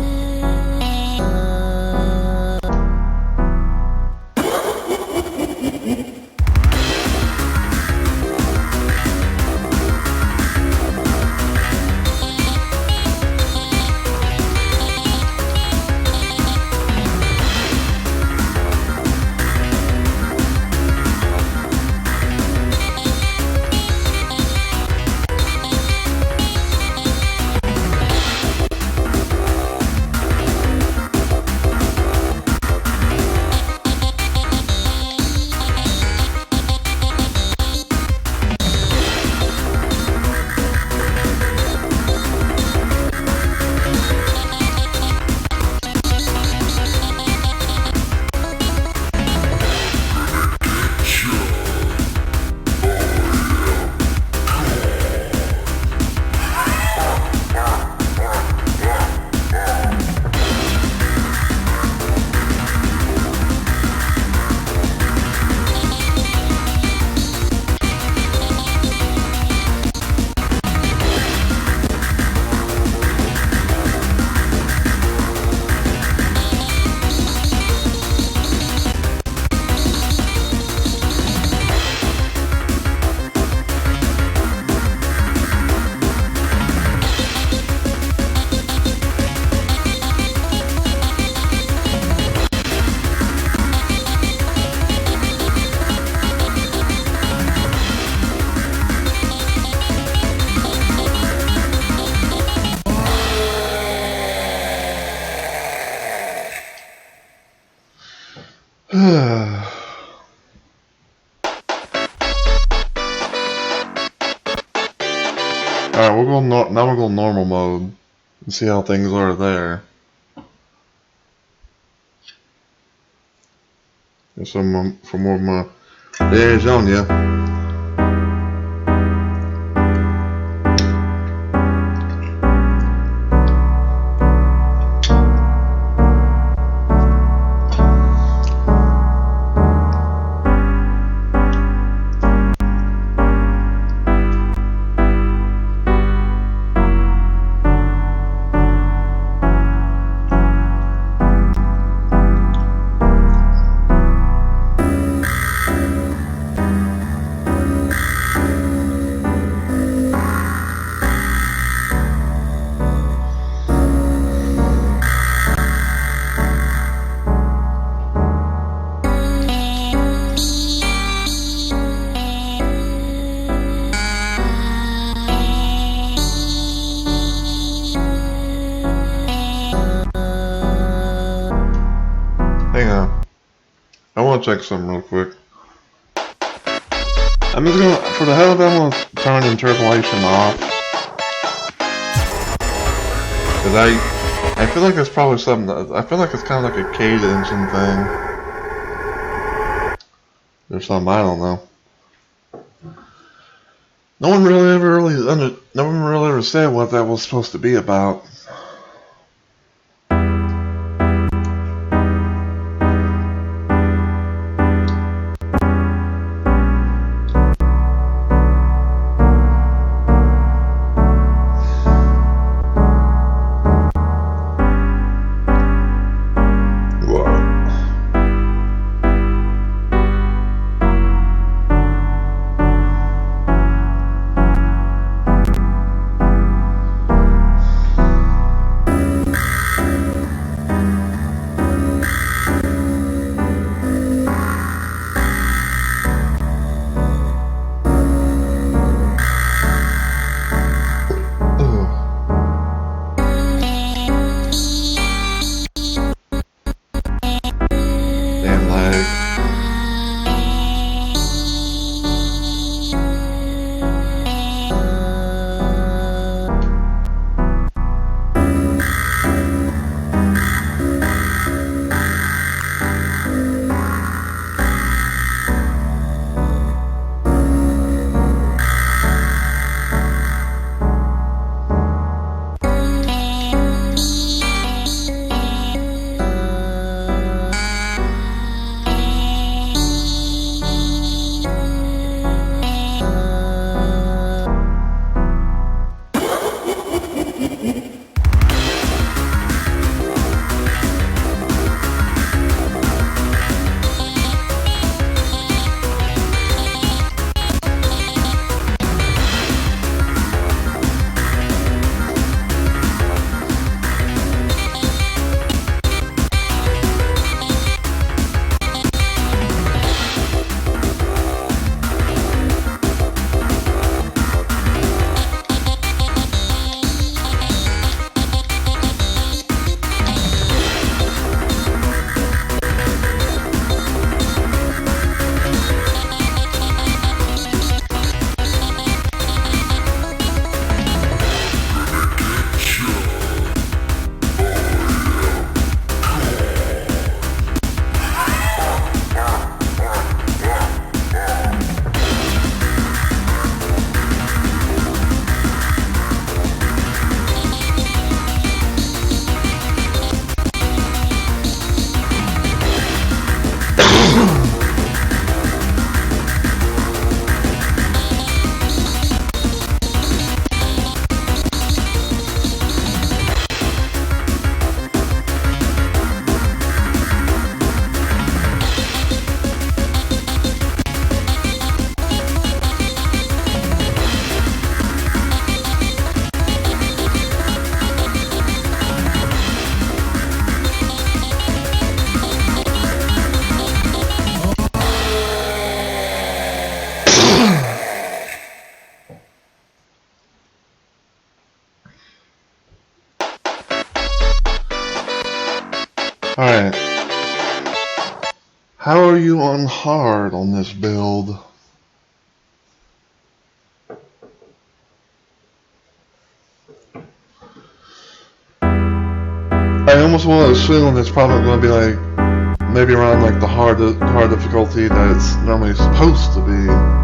Alright, we'll go now we'll go normal mode and see how things are there. There's some for more of my days on ya. Hang on. I want to check something real quick. I'm just gonna, for the hell of it, I'm gonna turn interpolation off. Cause I feel like it's probably something that, I feel like it's kind of like a cadence thing. Or something, I don't know. No one really ever said what that was supposed to be about. Alright. How are you on hard on this build? also want to assume it's probably going to be like maybe around like the hard difficulty that it's normally supposed to be.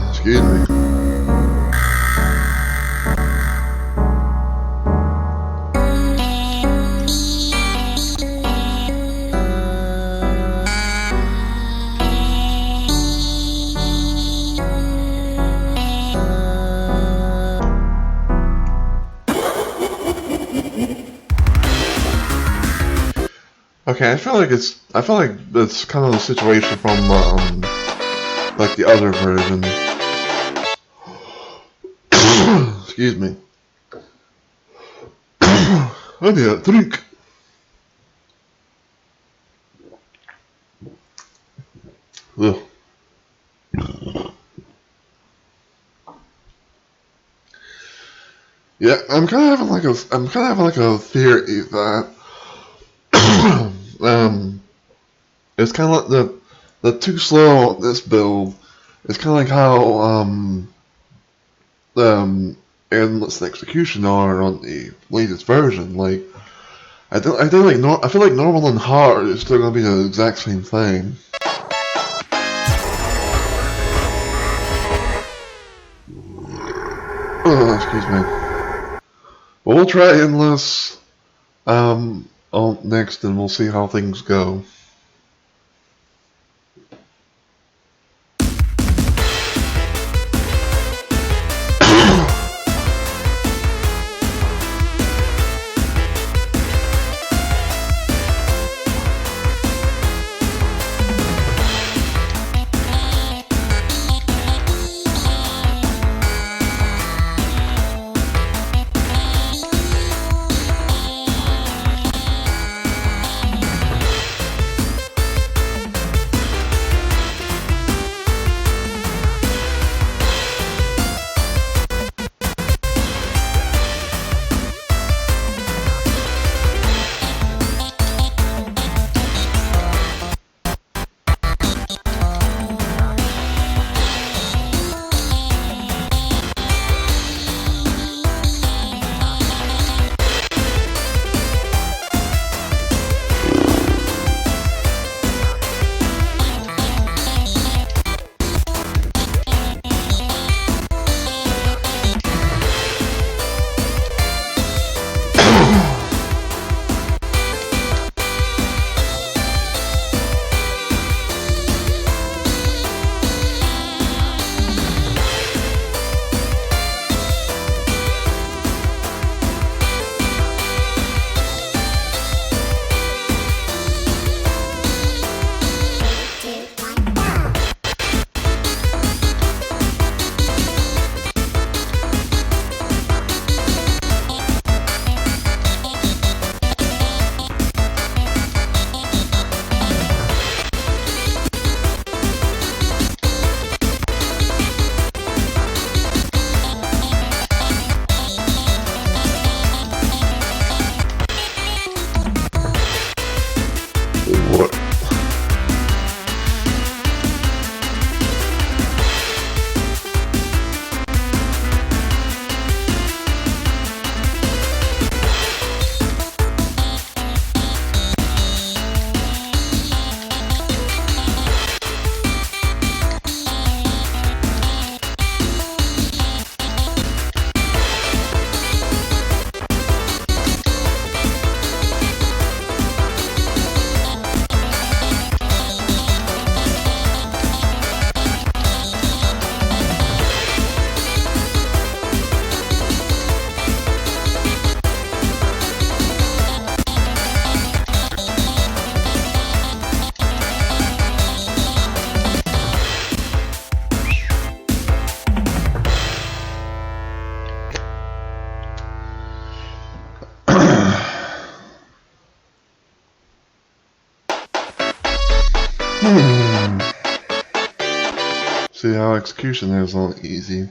Excuse me. Okay, I feel like it's kind of the situation from like the other version. Excuse me. I need a drink. Ugh. Yeah, I'm kind of having like a theory that it's kind of like the too slow on this build. It's kind of like how endless execution are on the latest version. Like I feel like normal and hard is still gonna be the exact same thing. Excuse me. Well, we'll try endless next, and we'll see how things go. See how execution is a little easy.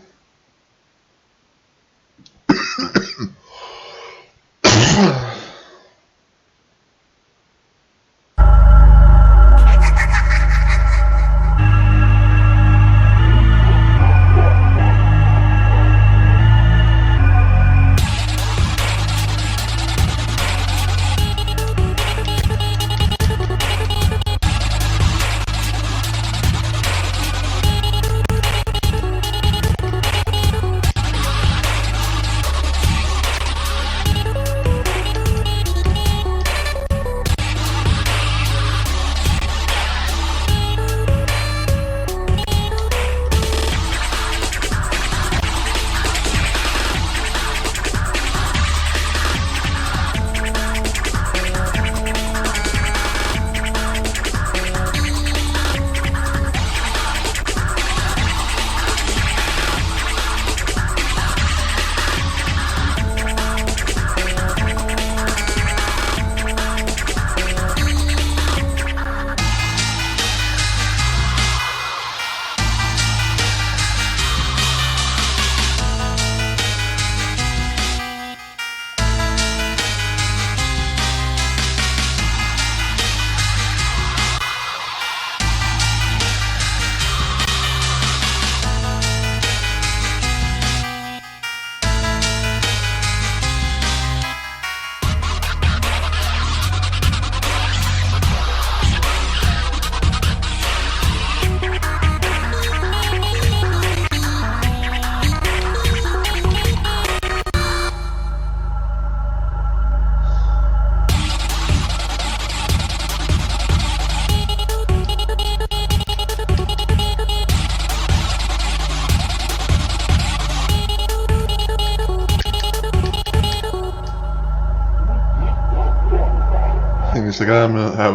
Looks like I'm gonna have.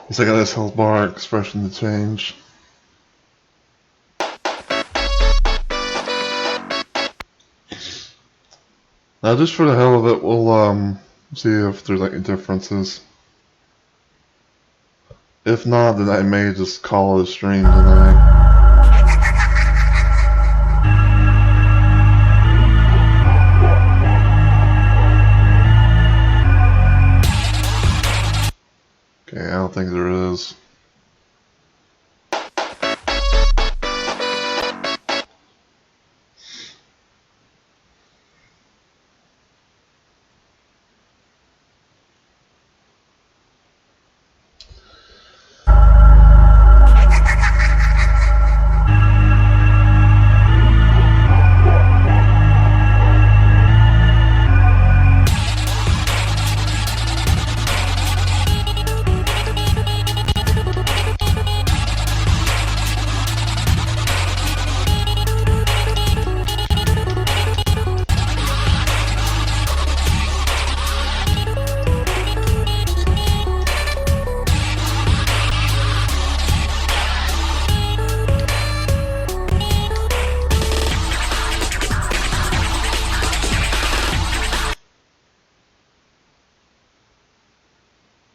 Looks like this health bar expression to change. Now, just for the hell of it, we'll see if there's any differences. If not, then I may just call it a stream tonight. Okay, I don't think there is.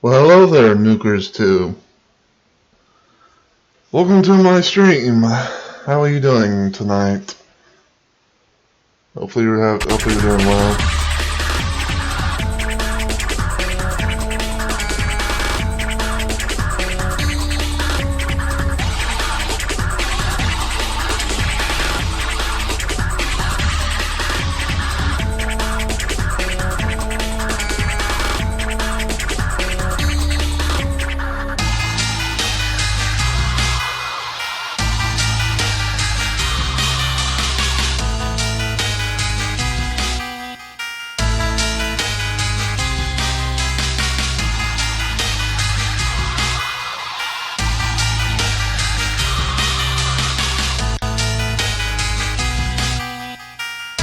Well, hello there, Nukers 2. Welcome to my stream. How are you doing tonight? Hopefully you're doing well.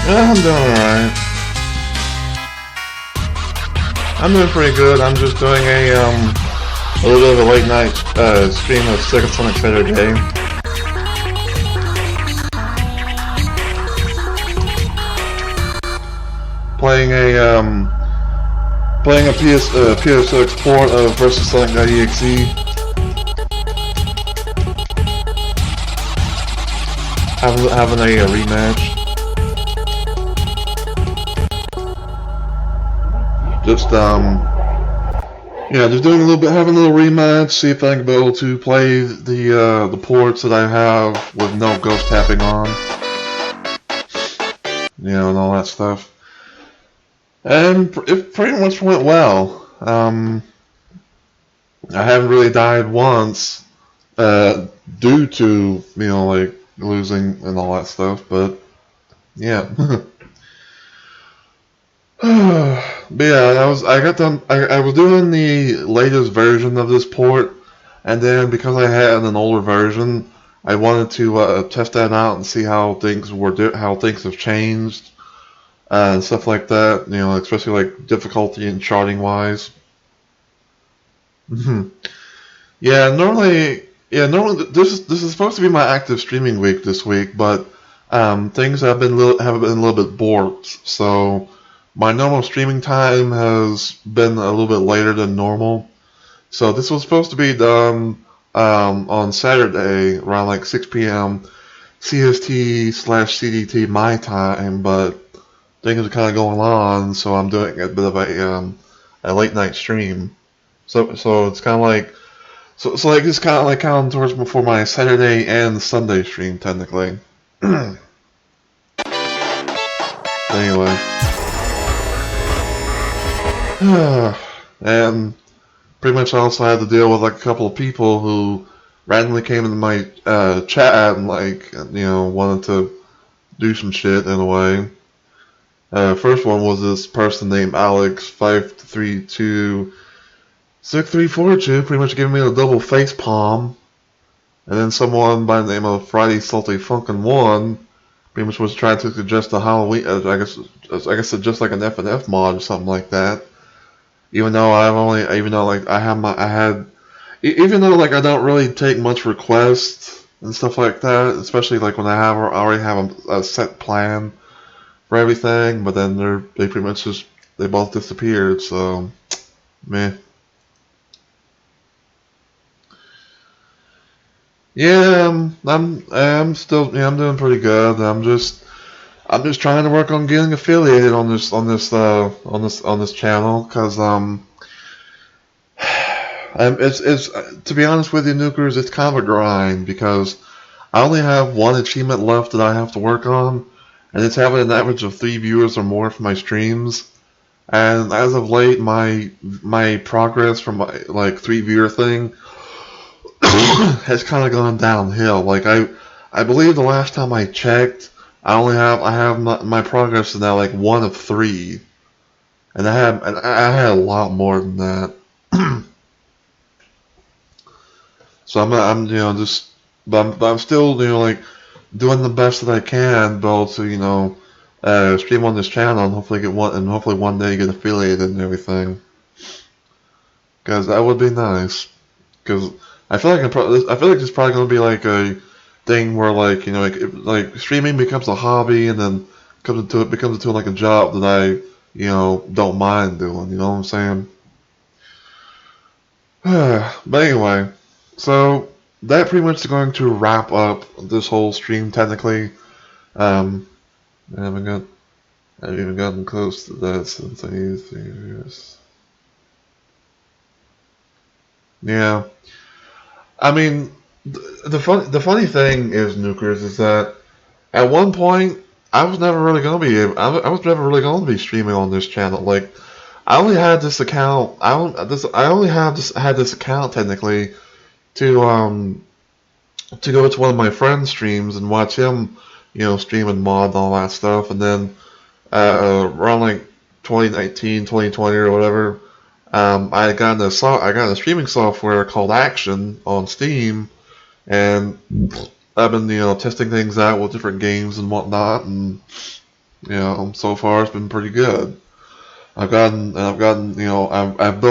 Yeah, I'm doing alright. I'm doing pretty good. I'm just doing a little bit of a late night stream of PSXFunkin today. Playing a PSX port of versus Sonic.EXE. having a rematch. Just just doing a little bit, having a little rematch, see if I can be able to play the ports that I have with no ghost tapping on, and all that stuff. And it pretty much went well. I haven't really died once, due to like losing and all that stuff, but yeah. But yeah, I was doing the latest version of this port, and then because I had an older version, I wanted to test that out and see how things have changed, and stuff like that. Especially like difficulty and charting wise. Normally this is supposed to be my active streaming week this week, but things have been a little bit borked, so my normal streaming time has been a little bit later than normal. So this was supposed to be done on Saturday around like 6 p.m. CST/CDT my time, but things are kind of going on, so I'm doing a bit of a late night stream. So it's kind of like it's kind of like counting towards before my Saturday and Sunday stream technically. Anyway. And pretty much I also had to deal with like a couple of people who randomly came into my chat and wanted to do some shit in a way. First one was this person named Alex5326342, pretty much giving me a double face palm. And then someone by the name of Sonic.EXE pretty much was trying to suggest a Halloween, I guess suggest like an FNF mod or something like that. Even though I don't really take much requests and stuff like that, especially like when I already have a set plan for everything, but then they pretty much they both disappeared, so meh. Yeah, I'm still I'm doing pretty good. I'm just trying to work on getting affiliated on this channel, because it's to be honest with you, Nukers, it's kind of a grind, because I only have one achievement left that I have to work on, and it's having an average of 3 viewers or more for my streams. And as of late, my progress from my 3 viewer thing has kind of gone downhill. Like I believe the last time I checked, I have my progress is now like 1 of 3, and I had a lot more than that. So I'm but I'm still doing the best that I can, but also stream on this channel and hopefully one day get affiliated and everything, because that would be nice. Because I feel like it's probably gonna be like a thing where streaming becomes a hobby, and then becomes into like a job that I don't mind doing. You know what I'm saying? But anyway, so that pretty much is going to wrap up this whole stream technically. I haven't even gotten close to that since I used 3 years. Yeah. I mean, the funny thing is, Nukers, is that at one point I was never really going to be streaming on this channel. Like, I only had this account. I only had this account technically to go to one of my friend's streams and watch him, stream and mod and all that stuff. And then around like 2019, 2020 or whatever, I got a streaming software called Action on Steam, and I've been testing things out with different games and whatnot, and so far it's been pretty good. I've built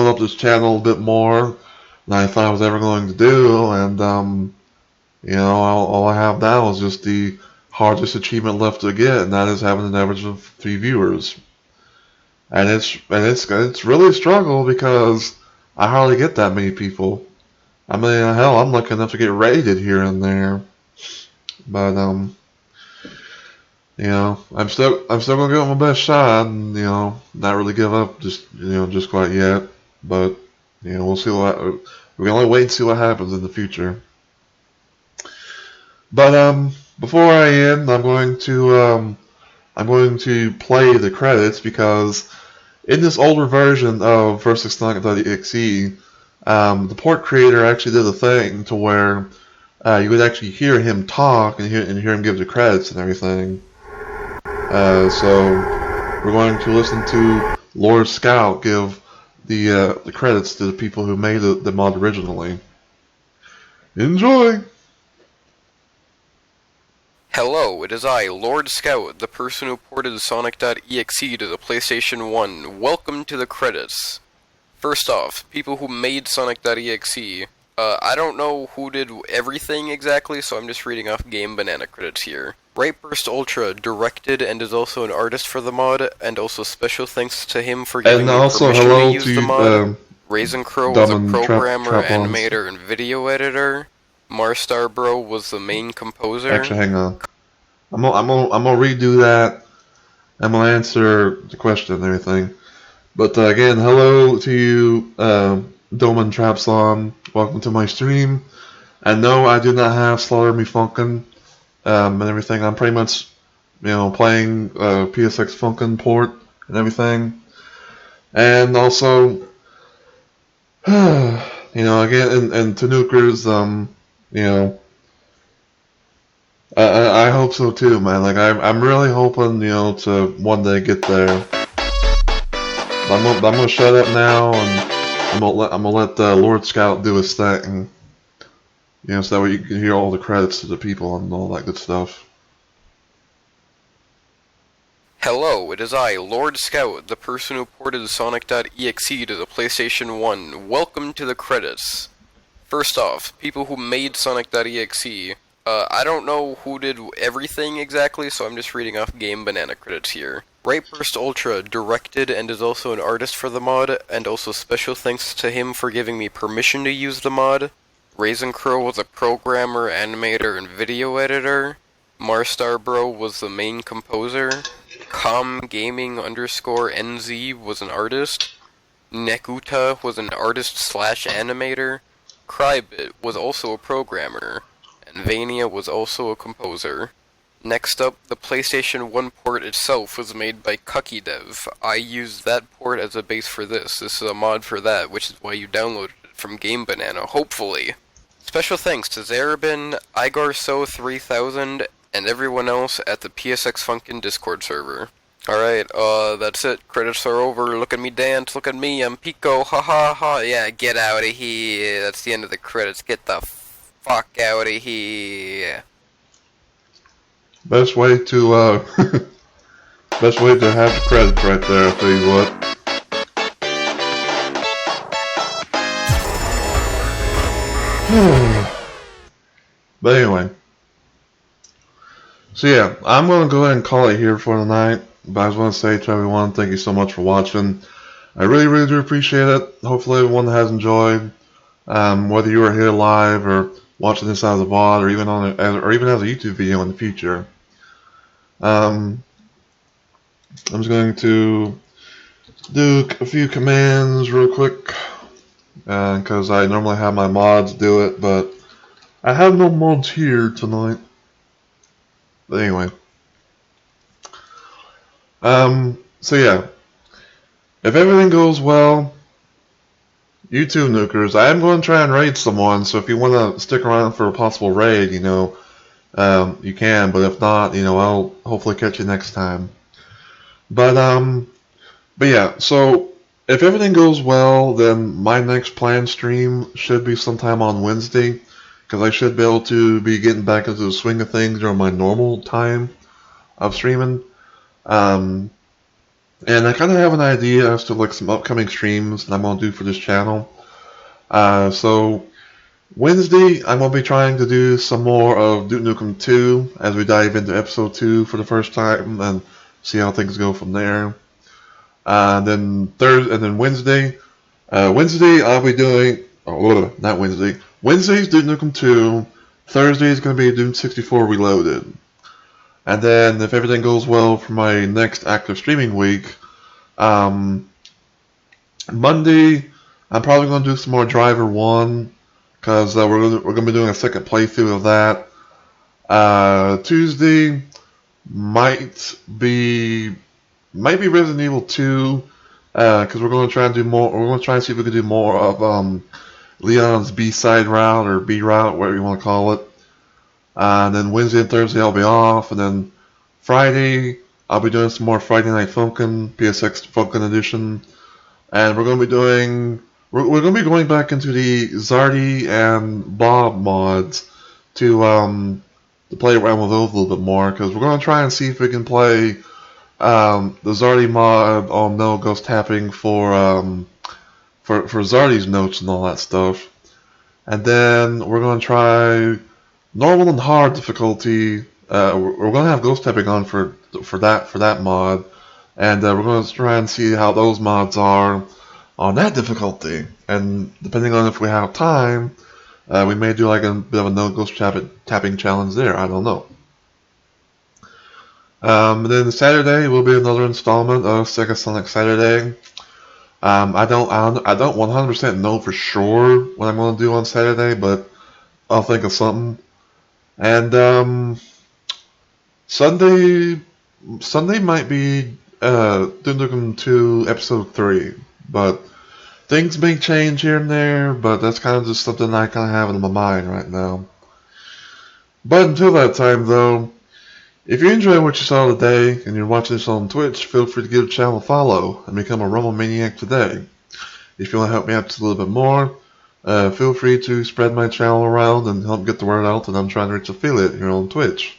up this channel a bit more than I thought I was ever going to do, and all I have now is just the hardest achievement left to get, and that is having an average of 3 viewers. And it's really a struggle, because I hardly get that many people. I mean, hell, I'm lucky enough to get rated here and there. But I'm still gonna give it my best shot, and not really give up just quite yet. But we'll see we can only wait and see what happens in the future. But before I end, I'm going to play the credits because in this older version of Sonic.EXE, the port creator actually did a thing to where you would actually hear him talk and hear him give the credits and everything. So we're going to listen to Lord Scout give the credits to the people who made the mod originally. Enjoy! Hello, it is I, Lord Scout, the person who ported Sonic.EXE to the PlayStation 1. Welcome to the credits. First off, people who made Sonic.EXE. I don't know who did everything exactly, so I'm just reading off Game Banana credits here. Brightburst Ultra directed and is also an artist for the mod, and also special thanks to him for giving me permission to use the mod. Raisin Crow was a programmer, animator, and video editor. Marstar Bro was the main composer. Actually, hang on. I'm gonna redo that. I'm gonna answer the question and everything. But again, hello to you, Doman Trapson. Welcome to my stream. And no, I do not have Sonic.EXE and everything. I'm pretty much, playing PSXFunkin port and everything. And also, again, and to Nukers, I hope so too, man. Like I'm really hoping, to one day get there. I'm gonna shut up now, and I'm gonna let Lord Scout do his thing. So that way you can hear all the credits to the people and all that good stuff. Hello, it is I, Lord Scout, the person who ported Sonic.EXE to the PlayStation 1. Welcome to the credits. First off, people who made Sonic.EXE. I don't know who did everything exactly, so I'm just reading off Game Banana credits here. Brightburst Ultra directed and is also an artist for the mod, and also special thanks to him for giving me permission to use the mod. Raisin Crow was a programmer, animator, and video editor. Marstar Bro was the main composer. ComGaming_NZ was an artist. Nekuta was an artist/animator. Crybit was also a programmer, and Vania was also a composer. Next up, the PlayStation 1 port itself was made by CuckyDev. I used that port as a base for this. This is a mod for that, which is why you downloaded it from Game Banana, hopefully. Special thanks to Zarabin, Igarso3000, and everyone else at the PSXFunkin Discord server. Alright, that's it. Credits are over. Look at me dance. Look at me. I'm Pico. Ha ha ha. Yeah, get out of here. That's the end of the credits. Get the fuck out of here. Best way to best way to have the credits right there. I'll tell you what. But anyway. So yeah, I'm gonna go ahead and call it here for tonight. But I just want to say to everyone, thank you so much for watching. I really, really do appreciate it. Hopefully everyone has enjoyed. Whether you are here live or watching this as a VOD or even as a YouTube video in the future. I'm just going to do a few commands real quick because I normally have my mods do it, but I have no mods here tonight. But anyway. So yeah, if everything goes well, you too, Nukers, I am going to try and raid someone, so if you want to stick around for a possible raid, you can, but if not, I'll hopefully catch you next time. But yeah, so if everything goes well, then my next planned stream should be sometime on Wednesday, because I should be able to be getting back into the swing of things during my normal time of streaming. And I kind of have an idea as to like some upcoming streams that I'm going to do for this channel. So Wednesday, I'm going to be trying to do some more of Duke Nukem 2 as we dive into episode 2 for the first time and see how things go from there. Then Wednesday, I'll be doing, not Wednesday. Wednesday's Duke Nukem 2. Thursday is going to be Doom 64 Reloaded. And then if everything goes well for my next active streaming week, Monday I'm probably going to do some more Driver 1 because we're going to be doing a second playthrough of that. Tuesday might be Resident Evil 2 because we're going to try and do more. We're going to try and see if we can do more of Leon's B-side route or B route, whatever you want to call it. And then Wednesday and Thursday I'll be off, and then Friday I'll be doing some more Friday Night Funkin', PSXFunkin edition, and we're going to be doing. We're going to be going back into the Zardy and Bob mods to play around with those a little bit more, because we're going to try and see if we can play the Zardy mod on no ghost tapping for Zardy's notes and all that stuff. And then we're going to try normal and hard difficulty. We're going to have ghost tapping on for that mod, and we're going to try and see how those mods are on that difficulty. And depending on if we have time, we may do like a bit of a no ghost tapping challenge there. I don't know. And then Saturday will be another installment of Sega Sonic Saturday. I don't 100% know for sure what I'm going to do on Saturday, but I'll think of something. And Sunday might be Dundugum 2 episode 3, but things may change here and there, but that's kind of just something I kind of have in my mind right now. But until that time, though, if you enjoyed what you saw today and you're watching this on Twitch, feel free to give the channel a follow and become a Rumble Maniac today. If you want to help me out just a little bit more, feel free to spread my channel around and help get the word out that I'm trying to reach affiliate here on Twitch.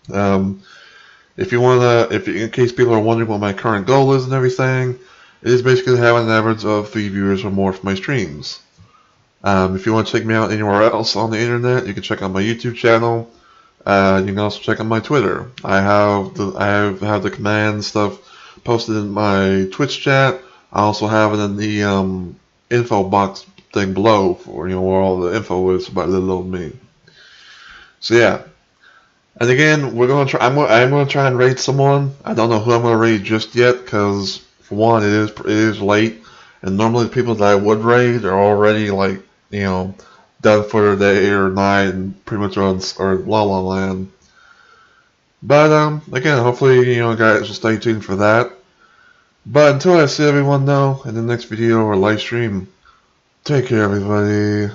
If you in case people are wondering what my current goal is and everything, it is basically having an average of 3 viewers or more for my streams. If you want to check me out anywhere else on the internet, you can check out my YouTube channel. You can also check out my Twitter. I have the command stuff posted in my Twitch chat. I also have it in the info box thing below for where all the info is about little old me. So yeah. And again, we're gonna try. I'm gonna try and raid someone. I don't know who I'm gonna raid just yet, because for one, it is late, and normally the people that I would raid are already done for the day or night and pretty much on La La Land. But again, hopefully guys will stay tuned for that. But until I see everyone though in the next video or live stream, take care everybody.